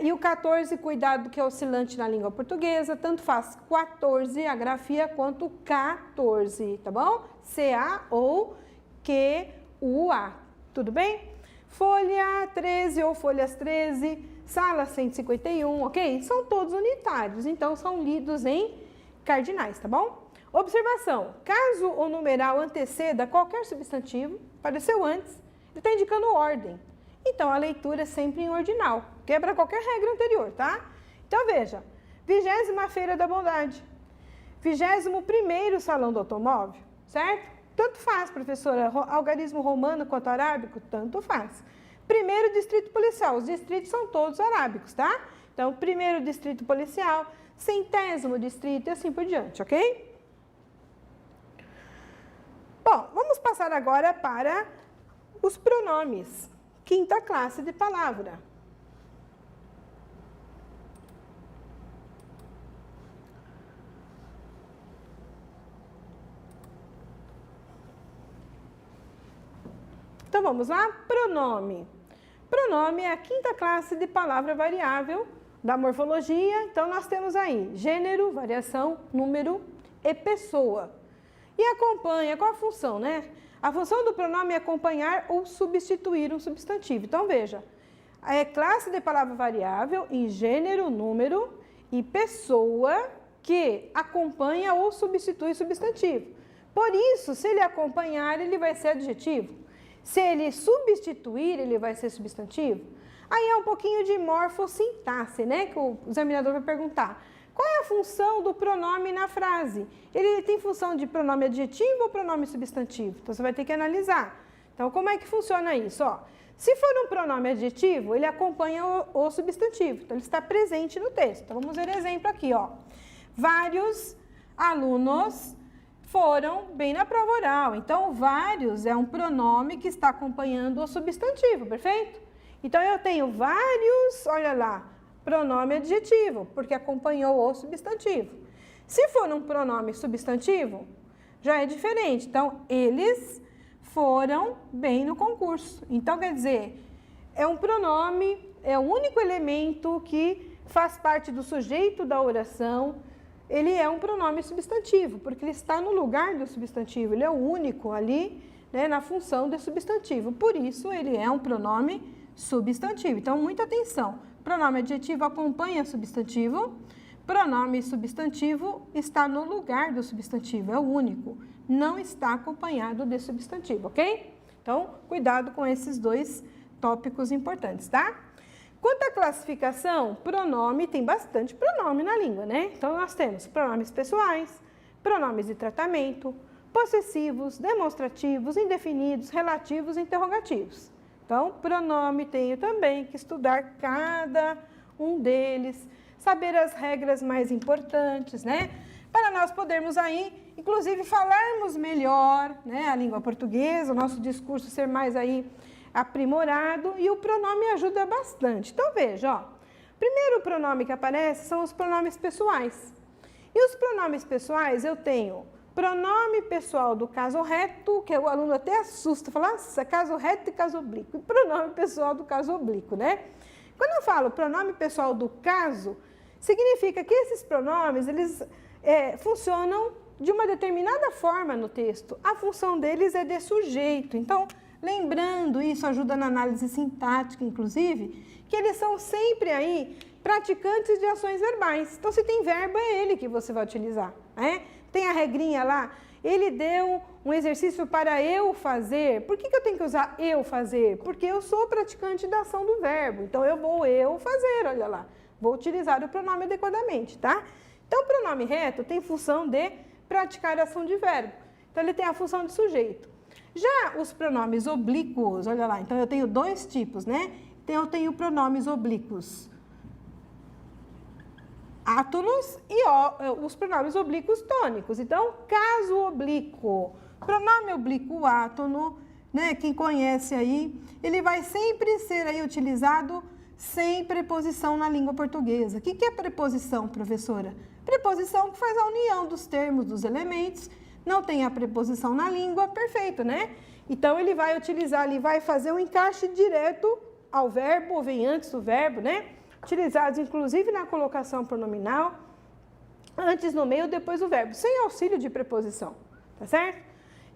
S1: E o 14, cuidado que é oscilante na língua portuguesa, tanto faz 14, a grafia, quanto 14, tá bom? C-A ou Q-U-A, tudo bem? Folha 13 ou folhas 13, sala 151, ok? São todos unitários, então são lidos em cardinais, tá bom? Observação, caso o numeral anteceda qualquer substantivo, apareceu antes, ele está indicando ordem. Então, a leitura é sempre em ordinal, quebra qualquer regra anterior, tá? Então, veja, 20ª Feira da Bondade, 21º Salão do Automóvel, certo? Tanto faz, professora, algarismo romano quanto arábico, tanto faz. Primeiro distrito policial, os distritos são todos arábicos, tá? Então, primeiro distrito policial, 100º distrito e assim por diante, ok? Bom, vamos passar agora para os pronomes. 5ª classe de palavra. Então, vamos lá? Pronome. Pronome é a 5ª classe de palavra variável da morfologia. Então, nós temos aí gênero, variação, número e pessoa. E acompanha, qual a função, né? A função do pronome é acompanhar ou substituir um substantivo. Então, veja, é classe de palavra variável em gênero, número e pessoa que acompanha ou substitui substantivo. Por isso, se ele acompanhar, ele vai ser adjetivo. Se ele substituir, ele vai ser substantivo? Aí é um pouquinho de morfossintaxe, né? Que o examinador vai perguntar. Qual é a função do pronome na frase? Ele tem função de pronome adjetivo ou pronome substantivo? Então, você vai ter que analisar. Então, como é que funciona isso? Ó, se for um pronome adjetivo, ele acompanha o substantivo. Então, ele está presente no texto. Então, vamos ver exemplo aqui, ó. Vários alunos foram bem na prova oral. Então, vários é um pronome que está acompanhando o substantivo, perfeito? Então, eu tenho vários, olha lá, pronome adjetivo, porque acompanhou o substantivo. Se for um pronome substantivo, já é diferente. Então, eles foram bem no concurso. Então, quer dizer, é um pronome, é o único elemento que faz parte do sujeito da oração. Ele é um pronome substantivo, porque ele está no lugar do substantivo. Ele é o único ali, né, na função do substantivo. Por isso, ele é um pronome substantivo. Então, muita atenção. Pronome adjetivo acompanha substantivo. Pronome substantivo está no lugar do substantivo, é o único. Não está acompanhado de substantivo, ok? Então, cuidado com esses dois tópicos importantes, tá? Quanto à classificação, pronome, tem bastante pronome na língua, né? Então, nós temos pronomes pessoais, pronomes de tratamento, possessivos, demonstrativos, indefinidos, relativos e interrogativos. Então, pronome, tenho também que estudar cada um deles, saber as regras mais importantes, né? Para nós podermos aí, inclusive, falarmos melhor, né, a língua portuguesa, o nosso discurso ser mais aí aprimorado, e o pronome ajuda bastante. Então, veja, ó, o primeiro pronome que aparece são os pronomes pessoais. E os pronomes pessoais eu tenho pronome pessoal do caso reto, que o aluno até assusta, fala, nossa, caso reto e caso oblíquo. E pronome pessoal do caso oblíquo, né? Quando eu falo pronome pessoal do caso, significa que esses pronomes, eles funcionam de uma determinada forma no texto. A função deles é de sujeito. Então, lembrando, isso ajuda na análise sintática, inclusive, que eles são sempre aí praticantes de ações verbais. Então, se tem verbo, é ele que você vai utilizar, né? Tem a regrinha lá, ele deu um exercício para eu fazer. Por que eu tenho que usar eu fazer? Porque eu sou praticante da ação do verbo. Então, eu fazer, olha lá. Vou utilizar o pronome adequadamente, tá? Então, o pronome reto tem função de praticar a ação de verbo. Então, ele tem a função de sujeito. Já os pronomes oblíquos, olha lá, então eu tenho dois tipos, né? Então, eu tenho pronomes oblíquos átonos e os pronomes oblíquos tônicos. Então, caso oblíquo, pronome oblíquo átono, né? Quem conhece aí, ele vai sempre ser aí utilizado sem preposição na língua portuguesa. O que é preposição, professora? Preposição que faz a união dos termos, dos elementos. Não tem a preposição na língua, perfeito, né? Então, ele vai utilizar, ele vai fazer um encaixe direto ao verbo, ou vem antes do verbo, né? Utilizados, inclusive, na colocação pronominal, antes no meio, depois do verbo, sem auxílio de preposição, tá certo?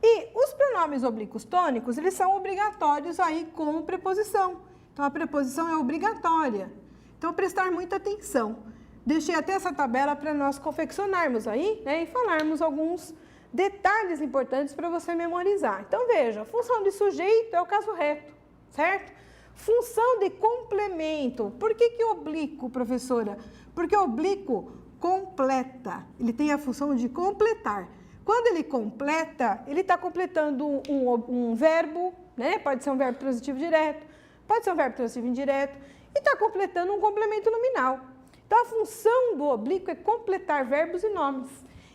S1: E os pronomes oblíquos tônicos, eles são obrigatórios aí com preposição. Então, a preposição é obrigatória. Então, prestar muita atenção. Deixei até essa tabela para nós confeccionarmos aí, né, e falarmos alguns detalhes importantes para você memorizar. Então, veja, a função de sujeito é o caso reto, certo? Função de complemento. Por que oblíquo, professora? Porque oblíquo completa. Ele tem a função de completar. Quando ele completa, ele está completando um verbo, né? Pode ser um verbo transitivo direto, pode ser um verbo transitivo indireto, e está completando um complemento nominal. Então, a função do oblíquo é completar verbos e nomes.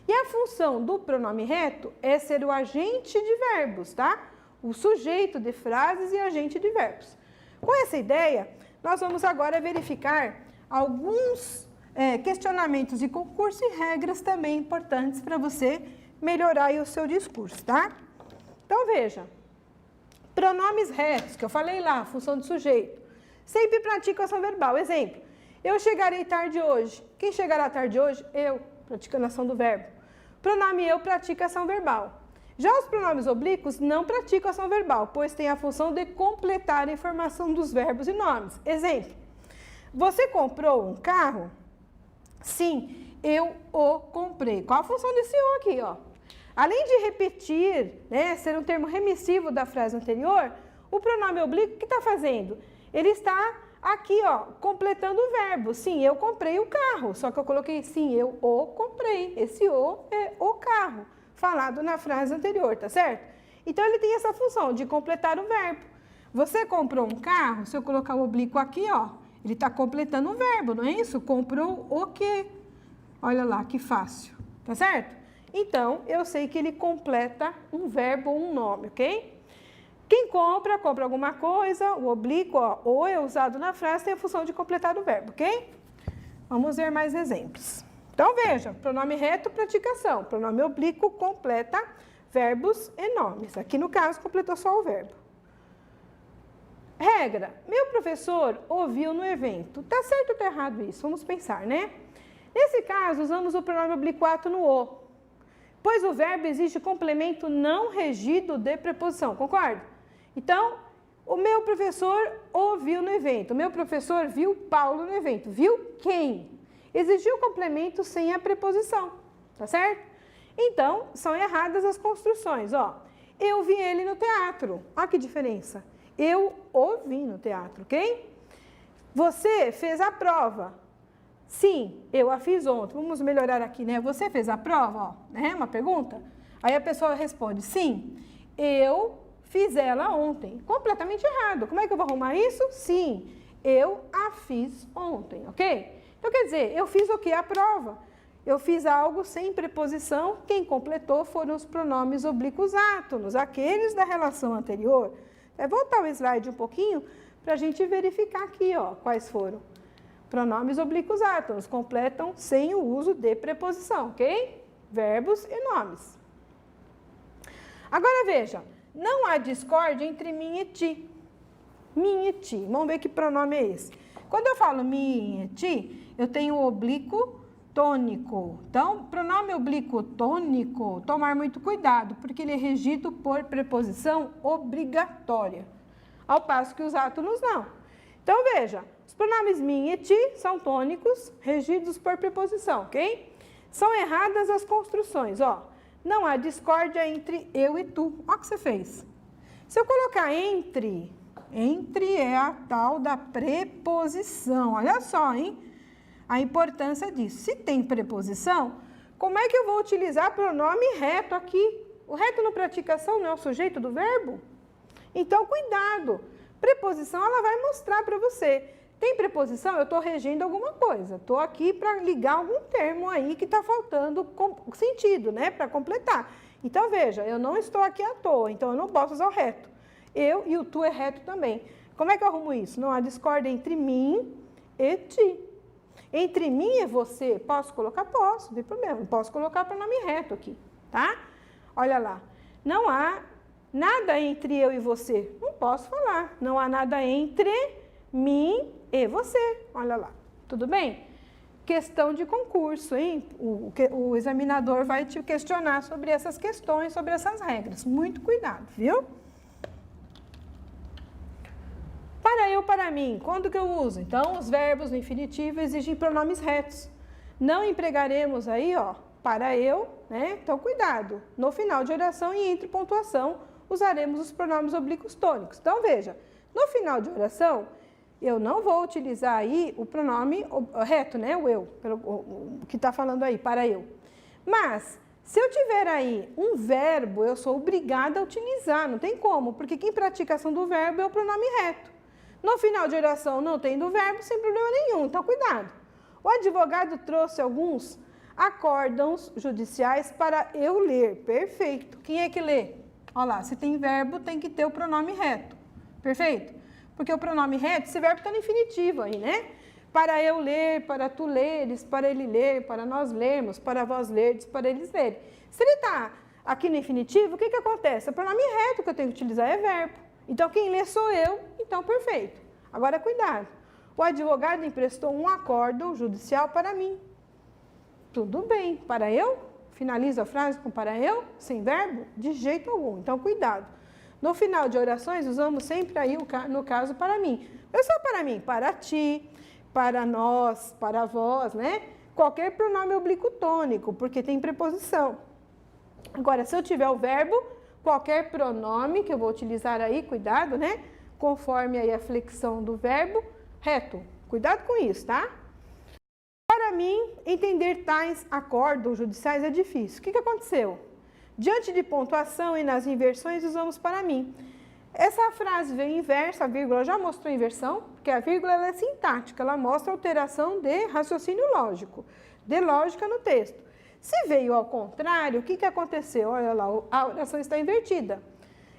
S1: E a função do pronome reto é ser o agente de verbos, tá? O sujeito de frases e agente de verbos. Com essa ideia, nós vamos agora verificar alguns questionamentos de concurso e regras também importantes para você melhorar aí o seu discurso, tá? Então, veja, pronomes retos, que eu falei lá, função de sujeito, sempre praticam ação verbal. Exemplo, eu chegarei tarde hoje. Quem chegará tarde hoje? Eu, praticando a ação do verbo. Pronome eu pratica ação verbal. Já os pronomes oblíquos não praticam ação verbal, pois tem a função de completar a informação dos verbos e nomes. Exemplo, você comprou um carro? Sim, eu o comprei. Qual a função desse o aqui, ó? Além de repetir, né, ser um termo remissivo da frase anterior, o pronome oblíquo, o que está fazendo? Ele está aqui, ó, completando o verbo. Sim, eu comprei o carro, só que eu coloquei sim, eu o comprei. Esse o é o carro, falado na frase anterior, tá certo? Então, ele tem essa função de completar o verbo. Você comprou um carro, se eu colocar o oblíquo aqui, ó, ele está completando o verbo, não é isso? Comprou o quê? Olha lá, que fácil, tá certo? Então, eu sei que ele completa um verbo ou um nome, ok? Quem compra, compra alguma coisa, o oblíquo, ó, ou é usado na frase, tem a função de completar o verbo, ok? Vamos ver mais exemplos. Então, veja, pronome reto, praticação. Pronome oblíquo completa verbos e nomes. Aqui, no caso, completou só o verbo. Regra, meu professor ouviu no evento. Tá certo ou tá errado isso? Vamos pensar, né? Nesse caso, usamos o pronome oblíquo no o, pois o verbo exige complemento não regido de preposição, concorda? Então, o meu professor ouviu no evento. O meu professor viu Paulo no evento. Viu quem? Exigiu complemento sem a preposição, tá certo? Então, são erradas as construções, ó. Eu vi ele no teatro. Olha que diferença. Eu o vi no teatro, ok? Você fez a prova. Sim, eu a fiz ontem. Vamos melhorar aqui, né? Você fez a prova, ó, né? Uma pergunta. Aí a pessoa responde, sim, eu fiz ela ontem. Completamente errado. Como é que eu vou arrumar isso? Sim, eu a fiz ontem, ok? Então, quer dizer, eu fiz o quê? A prova. Eu fiz algo sem preposição. Quem completou foram os pronomes oblíquos átonos, aqueles da relação anterior. É voltar o slide um pouquinho para a gente verificar aqui, ó, quais foram. Pronomes oblíquos átonos completam sem o uso de preposição, ok? Verbos e nomes. Agora veja, não há discórdia entre mim e ti. Mim e ti. Vamos ver que pronome é esse. Quando eu falo mim e ti, eu tenho o oblíquo tônico. Então, pronome oblíquo tônico, tomar muito cuidado, porque ele é regido por preposição obrigatória, ao passo que os átonos não. Então, veja, os pronomes mim e ti são tônicos, regidos por preposição, ok? São erradas as construções, ó. Não há discórdia entre eu e tu. Olha o que você fez. Se eu colocar entre é a tal da preposição. Olha só, hein? A importância disso. Se tem preposição, como é que eu vou utilizar pronome reto aqui? O reto no praticação não é o sujeito do verbo? Então, cuidado. Preposição, ela vai mostrar para você. Tem preposição, eu estou regendo alguma coisa. Estou aqui para ligar algum termo aí que está faltando sentido, né? Para completar. Então, veja, eu não estou aqui à toa, então eu não posso usar o reto. Eu e o tu é reto também. Como é que eu arrumo isso? Não há discórdia entre mim e ti. Entre mim e você, posso colocar? Posso, não tem problema. Posso colocar pronome reto aqui, tá? Olha lá. Não há nada entre eu e você. Não posso falar. Não há nada entre mim e você. Olha lá. Tudo bem? Questão de concurso, hein? O examinador vai te questionar sobre essas questões, sobre essas regras. Muito cuidado, viu? Para eu, para mim, quando que eu uso? Então, os verbos no infinitivo exigem pronomes retos. Não empregaremos aí, ó, para eu, né? Então, cuidado. No final de oração e entre pontuação, usaremos os pronomes oblíquos tônicos. Então, veja, no final de oração, eu não vou utilizar aí o pronome reto, né? O eu, o que está falando aí, para eu. Mas, se eu tiver aí um verbo, eu sou obrigada a utilizar, não tem como, porque quem pratica a ação do verbo é o pronome reto. No final de oração, não tendo verbo, sem problema nenhum, então cuidado. O advogado trouxe alguns acórdãos judiciais para eu ler. Perfeito. Quem é que lê? Olha lá, se tem verbo, tem que ter o pronome reto. Perfeito? Porque o pronome reto, esse verbo está no infinitivo aí, né? Para eu ler, para tu leres, para ele ler, para nós lermos, para vós lerdes, para eles lerem. Se ele está aqui no infinitivo, o que acontece? O pronome reto que eu tenho que utilizar é verbo. Então, quem lê sou eu, então perfeito. Agora, cuidado. O advogado emprestou um acórdão judicial para mim. Tudo bem. Para eu? Finaliza a frase com para eu, sem verbo? De jeito algum. Então, cuidado. No final de orações, usamos sempre aí, no caso, para mim. Não é só para mim, para ti, para nós, para vós, né? Qualquer pronome oblíquo tônico, porque tem preposição. Agora, se eu tiver o verbo, qualquer pronome que eu vou utilizar aí, cuidado, né? Conforme aí a flexão do verbo, reto. Cuidado com isso, tá? Para mim, entender tais acordos judiciais é difícil. O que aconteceu? Diante de pontuação e nas inversões, usamos para mim. Essa frase veio inversa, a vírgula já mostrou inversão, porque a vírgula ela é sintática, ela mostra alteração de raciocínio lógico, de lógica no texto. Se veio ao contrário, o que aconteceu? Olha lá, a oração está invertida.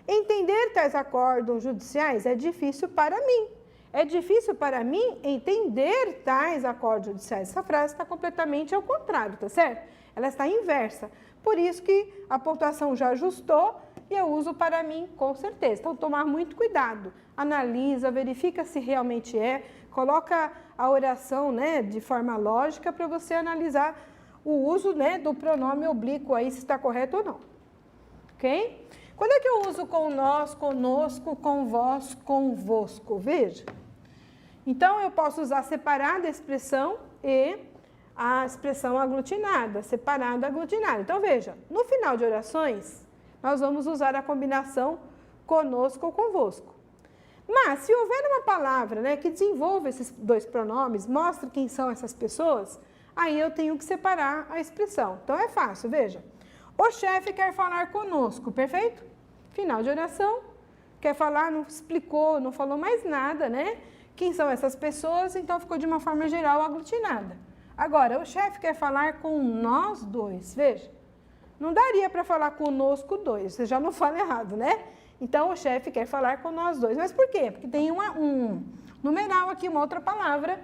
S1: Entender tais acordos judiciais é difícil para mim. É difícil para mim entender tais acordos judiciais. Essa frase está completamente ao contrário, tá certo? Ela está inversa. Por isso que a pontuação já ajustou e eu uso para mim com certeza. Então, tomar muito cuidado. Analisa, verifica se realmente é, coloca a oração, né, de forma lógica para você analisar o uso, né, do pronome oblíquo aí, se está correto ou não. Ok? Quando é que eu uso com nós, conosco, com vós, convosco? Veja. Então, eu posso usar separada a expressão e a expressão aglutinada, separada, aglutinada. Então, veja, no final de orações, nós vamos usar a combinação conosco ou convosco. Mas, se houver uma palavra, né, que desenvolva esses dois pronomes, mostra quem são essas pessoas, aí eu tenho que separar a expressão. Então, é fácil, veja. O chefe quer falar conosco, perfeito? Final de oração, quer falar, não explicou, não falou mais nada, né? Quem são essas pessoas, então ficou de uma forma geral aglutinada. Agora, o chefe quer falar com nós dois, veja. Não daria para falar conosco dois, você já não fala errado, né? Então, o chefe quer falar com nós dois. Mas por quê? Porque tem um numeral aqui, uma outra palavra,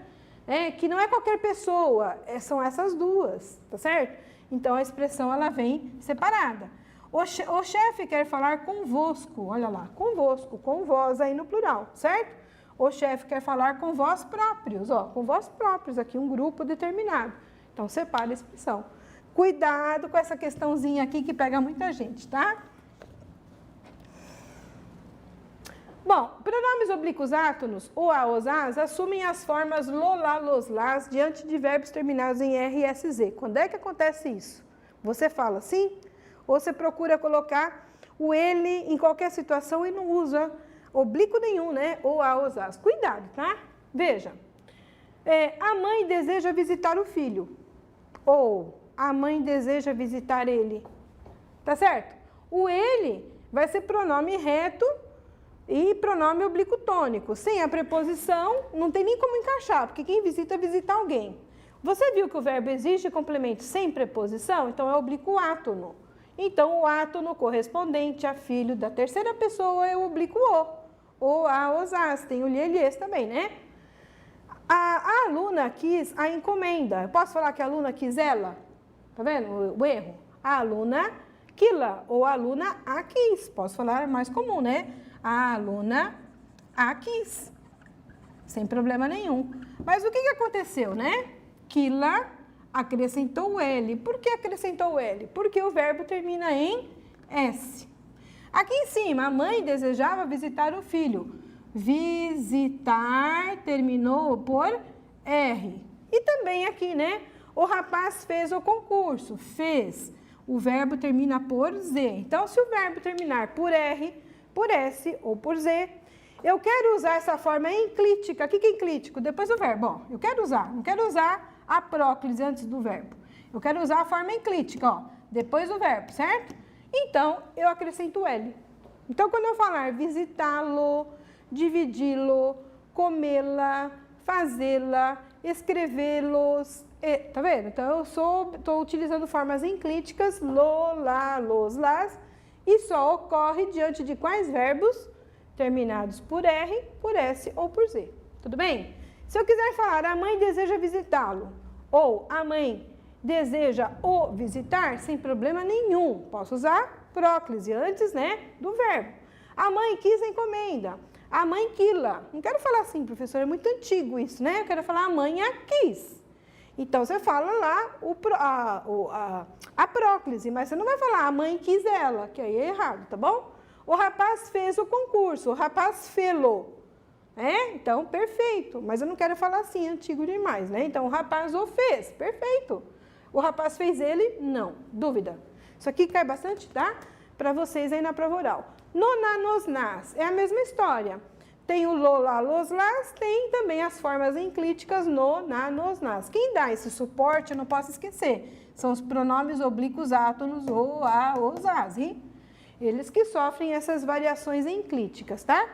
S1: que não é qualquer pessoa, são essas duas, tá certo? Então, a expressão, ela vem separada. O chefe quer falar convosco, olha lá, convosco, com vós aí no plural, certo? O chefe quer falar com vós próprios, ó, com vós próprios, aqui um grupo determinado. Então, separa a expressão. Cuidado com essa questãozinha aqui que pega muita gente, tá? Bom, pronomes oblíquos átonos, ou a, os, as, assumem as formas lo, lá, los, las, diante de verbos terminados em R e SZ. Quando é que acontece isso? Você fala sim? Ou você procura colocar o ele em qualquer situação e não usa oblíquo nenhum, né? Ou a, os, as. Cuidado, tá? Veja. A mãe deseja visitar o filho. Ou a mãe deseja visitar ele. Tá certo? O ele vai ser pronome reto e pronome oblíquo tônico. Sem a preposição, não tem nem como encaixar, porque quem visita, visita alguém. Você viu que o verbo exige complemento sem preposição? Então, é oblíquo átono. Então, o átono correspondente a filho da terceira pessoa é o oblíquo o. Ou a, os, as. Tem o lhe, lhes também, né? A aluna quis a encomenda. Eu posso falar que a aluna quis ela? Tá vendo o erro? A aluna quila, ou a aluna a quis. Posso falar mais comum, né? A aluna a quis. Sem problema nenhum. Mas o que aconteceu, né? Quila acrescentou o L. Por que acrescentou o L? Porque o verbo termina em S. Aqui em cima, a mãe desejava visitar o filho. Visitar terminou por R. E também aqui, né? O rapaz fez o concurso. Fez. O verbo termina por Z. Então, se o verbo terminar por R, por S ou por Z, eu quero usar essa forma enclítica. O que é enclítico? Depois do verbo. Ó, eu quero usar. Não quero usar a próclise antes do verbo. Eu quero usar a forma enclítica, ó, depois do verbo, certo? Então, eu acrescento L. Então, quando eu falar visitá-lo, dividi-lo, comê-la, fazê-la, escrevê-los, tá vendo? Então, eu estou utilizando formas enclíticas, lo, lá, los, las, e só ocorre diante de quais verbos? Terminados por R, por S ou por Z. Tudo bem? Se eu quiser falar, a mãe deseja visitá-lo, ou a mãe deseja o visitar, sem problema nenhum. Posso usar próclise antes, né, do verbo. A mãe quis a encomenda. A mãe quila. Não quero falar assim, professor, é muito antigo isso, né? Eu quero falar a mãe a quis. Então, você fala lá a próclise, mas você não vai falar a mãe quis ela, que aí é errado, tá bom? O rapaz fez o concurso, o rapaz fê-lo. Então, perfeito. Mas eu não quero falar assim, antigo demais, né? Então, o rapaz o fez, perfeito. O rapaz fez ele? Não. Dúvida. Isso aqui cai bastante, tá? Para vocês aí na prova oral. No, na, nos, nas. É a mesma história. Tem o lo, lá, los, las, tem também as formas enclíticas no, na, nos, nas. Quem dá esse suporte, eu não posso esquecer, são os pronomes oblíquos átonos, o, a, os, as. E eles que sofrem essas variações enclíticas, tá?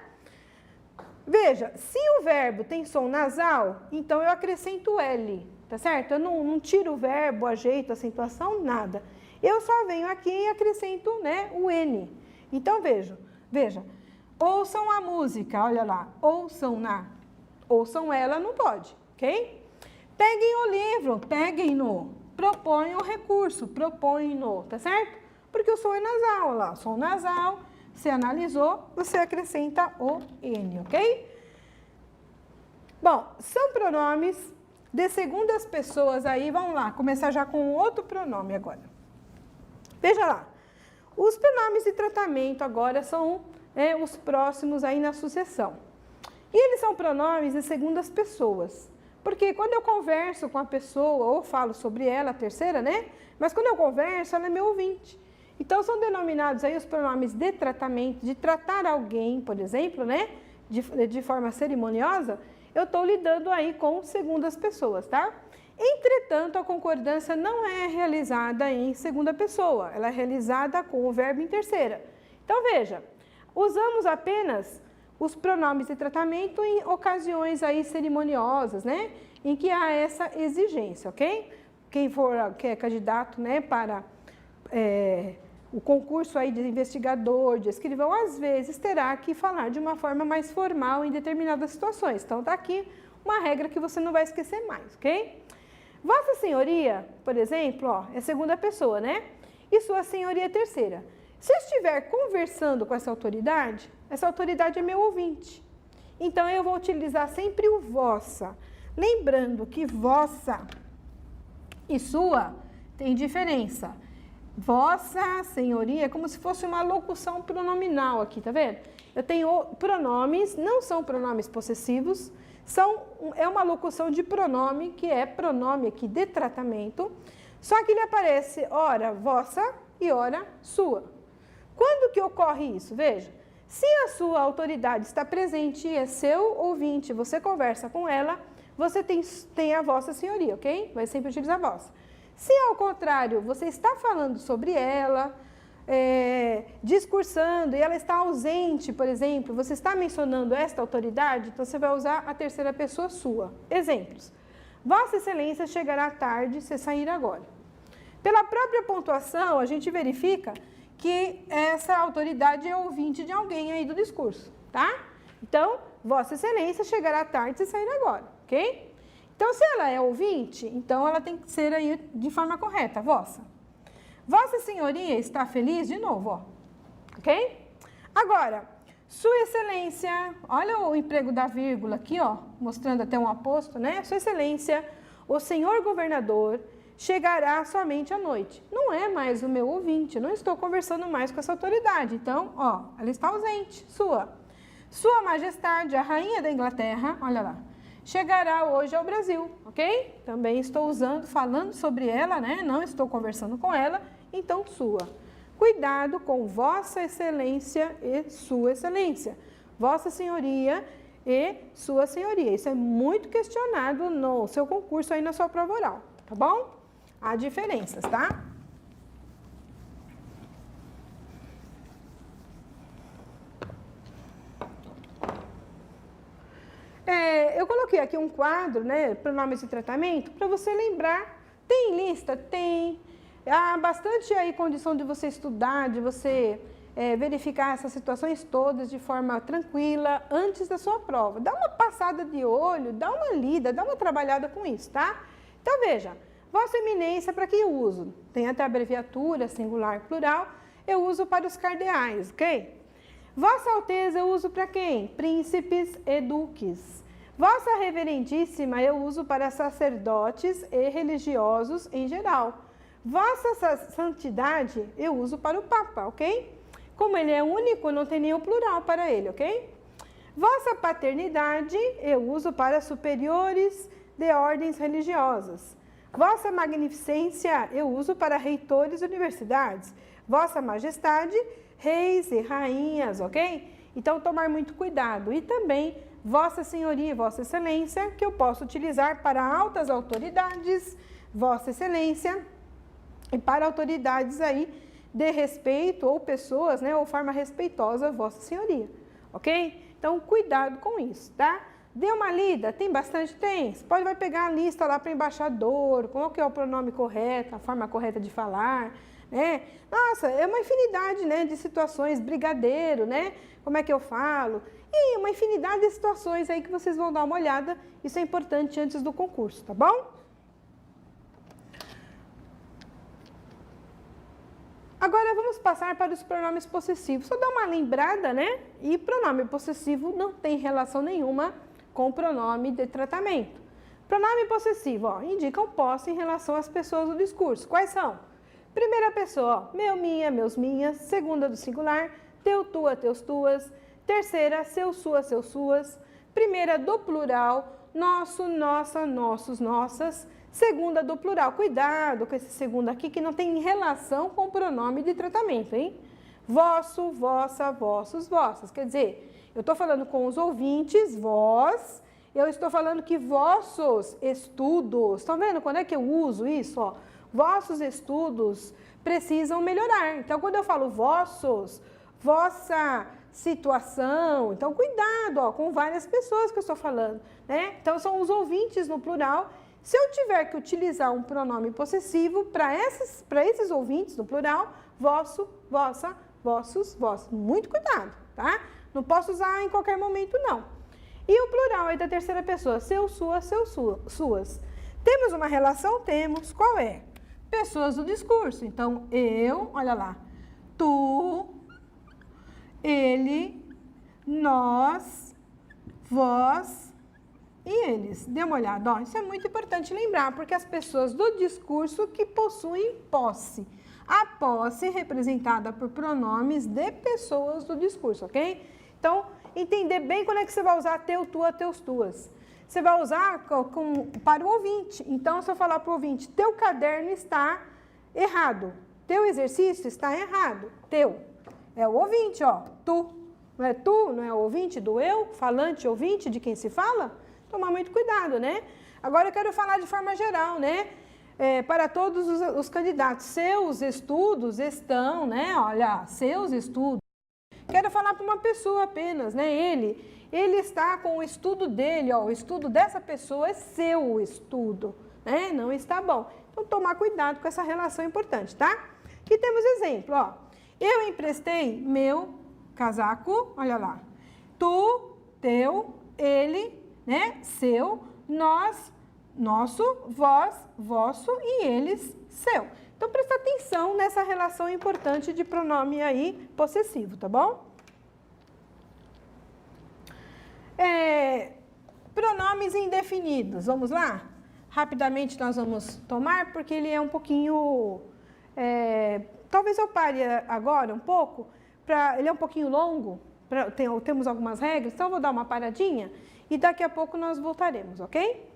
S1: Veja, se o verbo tem som nasal, então eu acrescento L, tá certo? Eu não tiro o verbo, ajeito, acentuação, nada. Eu só venho aqui e acrescento, né, o N. Então, veja, ouçam a música, olha lá, ouçam ela, não pode, ok? Peguem o livro, peguem-no, proponham o recurso, propõem-no, tá certo? Porque o som é nasal, olha lá, som nasal, você analisou, você acrescenta o N, ok? Bom, são pronomes de segundas pessoas aí, vamos lá, começar já com outro pronome agora. Veja lá, os pronomes de tratamento agora são os próximos aí na sucessão. E eles são pronomes de segundas pessoas, porque quando eu converso com a pessoa, ou falo sobre ela, a terceira, né? Mas quando eu converso, ela é meu ouvinte. Então, são denominados aí os pronomes de tratamento, de tratar alguém, por exemplo, né? De forma cerimoniosa, eu estou lidando aí com segundas pessoas, tá? Entretanto, a concordância não é realizada em segunda pessoa, ela é realizada com o verbo em terceira. Então, veja, usamos apenas os pronomes de tratamento em ocasiões aí cerimoniosas, né? Em que há essa exigência, ok? Que é candidato, né, para o concurso aí de investigador, de escrivão, às vezes terá que falar de uma forma mais formal em determinadas situações. Então, tá aqui uma regra que você não vai esquecer mais, ok? Vossa Senhoria, por exemplo, ó, é segunda pessoa, né? E Sua Senhoria é terceira. Se eu estiver conversando com essa autoridade é meu ouvinte. Então, eu vou utilizar sempre o vossa. Lembrando que vossa e sua tem diferença. Vossa Senhoria é como se fosse uma locução pronominal aqui, tá vendo? Eu tenho pronomes, não são pronomes possessivos, é uma locução de pronome, que é pronome aqui de tratamento, só que ele aparece ora vossa e ora sua. Quando que ocorre isso? Veja, se a sua autoridade está presente e é seu ouvinte, você conversa com ela, você tem a vossa senhoria, ok? Vai sempre utilizar a vossa. Se, ao contrário, você está falando sobre ela, discursando, e ela está ausente, por exemplo, você está mencionando esta autoridade, então você vai usar a terceira pessoa sua. Exemplos. Vossa Excelência chegará tarde se sair agora. Pela própria pontuação, a gente verifica que essa autoridade é ouvinte de alguém aí do discurso, tá? Então, Vossa Excelência chegará tarde se sair agora, ok? Então, se ela é ouvinte, então ela tem que ser aí de forma correta, vossa. Vossa Senhoria está feliz? De novo, ó, ok? Agora, Sua Excelência, olha o emprego da vírgula aqui, ó, mostrando até um aposto, né? Sua Excelência, o senhor governador chegará somente à noite. Não é mais o meu ouvinte, eu não estou conversando mais com essa autoridade. Então, ó, ela está ausente, sua. Sua Majestade, a Rainha da Inglaterra, olha lá, chegará hoje ao Brasil, ok? Também estou falando sobre ela, né? Não estou conversando com ela, então sua. Cuidado com Vossa Excelência e Sua Excelência. Vossa Senhoria e Sua Senhoria. Isso é muito questionado no seu concurso aí na sua prova oral, tá bom? Há diferenças, tá? Eu coloquei aqui um quadro, né, pronomes de tratamento, para você lembrar. Tem lista? Tem. Há bastante aí condição de você estudar, de você verificar essas situações todas de forma tranquila antes da sua prova. Dá uma passada de olho, dá uma lida, dá uma trabalhada com isso, tá? Então, veja, Vossa Eminência, para que eu uso? Tem até abreviatura, singular, plural, eu uso para os cardeais, ok? Vossa Alteza eu uso para quem? Príncipes e duques. Vossa Reverendíssima eu uso para sacerdotes e religiosos em geral. Vossa Santidade eu uso para o Papa, ok? Como ele é único, não tem nenhum plural para ele, ok? Vossa Paternidade eu uso para superiores de ordens religiosas. Vossa Magnificência eu uso para reitores e universidades. Vossa Majestade, reis e rainhas, ok? Então, tomar muito cuidado. E também, Vossa Senhoria e Vossa Excelência, que eu posso utilizar para altas autoridades, Vossa Excelência, e para autoridades aí de respeito ou pessoas, né, ou forma respeitosa, Vossa Senhoria, ok? Então, cuidado com isso, tá? Dê uma lida, tem bastante? Tem. Você vai pegar a lista lá para embaixador, qual que é o pronome correto, a forma correta de falar, né? Nossa, é uma infinidade, né, de situações, brigadeiro, né? Como é que eu falo? E uma infinidade de situações aí que vocês vão dar uma olhada, isso é importante antes do concurso, tá bom? Agora vamos passar para os pronomes possessivos. Só dá uma lembrada, né? E pronome possessivo não tem relação nenhuma com o pronome de tratamento. Pronome possessivo, ó, indicam posse em relação às pessoas do discurso. Quais são? Primeira pessoa, ó, meu, minha, meus, minhas. Segunda do singular, teu, tua, teus, tuas. Terceira, seu, sua, seus, suas. Primeira do plural, nosso, nossa, nossos, nossas. Segunda do plural, cuidado com esse segundo aqui que não tem relação com o pronome de tratamento, hein? Vosso, vossa, vossos, vossas. Quer dizer, eu estou falando com os ouvintes, vós, eu estou falando que vossos estudos, estão vendo quando é que eu uso isso? Ó? Vossos estudos precisam melhorar. Então, quando eu falo vossos, vossa situação, então cuidado ó, com várias pessoas que eu estou falando, né? Então, são os ouvintes no plural. Se eu tiver que utilizar um pronome possessivo para esses ouvintes no plural, vosso, vossa, vossos, vossos. Muito cuidado, tá? Não posso usar em qualquer momento, não. E o plural aí da terceira pessoa, seu, sua, seus, suas. Temos uma relação? Temos. Qual é? Pessoas do discurso. Então, eu, olha lá, tu, ele, nós, vós e eles. Dê uma olhada, ó, isso é muito importante lembrar, porque as pessoas do discurso que possuem posse. A posse representada por pronomes de pessoas do discurso, ok? Então, entender bem quando é que você vai usar teu, tua, teus, tuas. Você vai usar para o ouvinte. Então, se eu falar para o ouvinte, teu caderno está errado, teu exercício está errado, teu. É o ouvinte, ó, tu. Não é tu, não é o ouvinte do eu, falante, ouvinte de quem se fala? Tomar muito cuidado, né? Agora eu quero falar de forma geral, né? Para todos os candidatos, seus estudos estão, né? Olha, seus estudos. Quero falar para uma pessoa apenas, né? Ele está com o estudo dele, ó, o estudo dessa pessoa é seu estudo, né? Não está bom. Então, tomar cuidado com essa relação importante, tá? Aqui temos exemplo, ó. Eu emprestei meu casaco, olha lá. Tu, teu, ele, né? Seu, nós, nosso, vós, vosso e eles, seu. Então, presta atenção nessa relação importante de pronome aí possessivo, tá bom? Pronomes indefinidos, vamos lá? Rapidamente nós vamos tomar, porque ele é um pouquinho... talvez eu pare agora um pouco, ele é um pouquinho longo, temos algumas regras, então eu vou dar uma paradinha e daqui a pouco nós voltaremos, ok?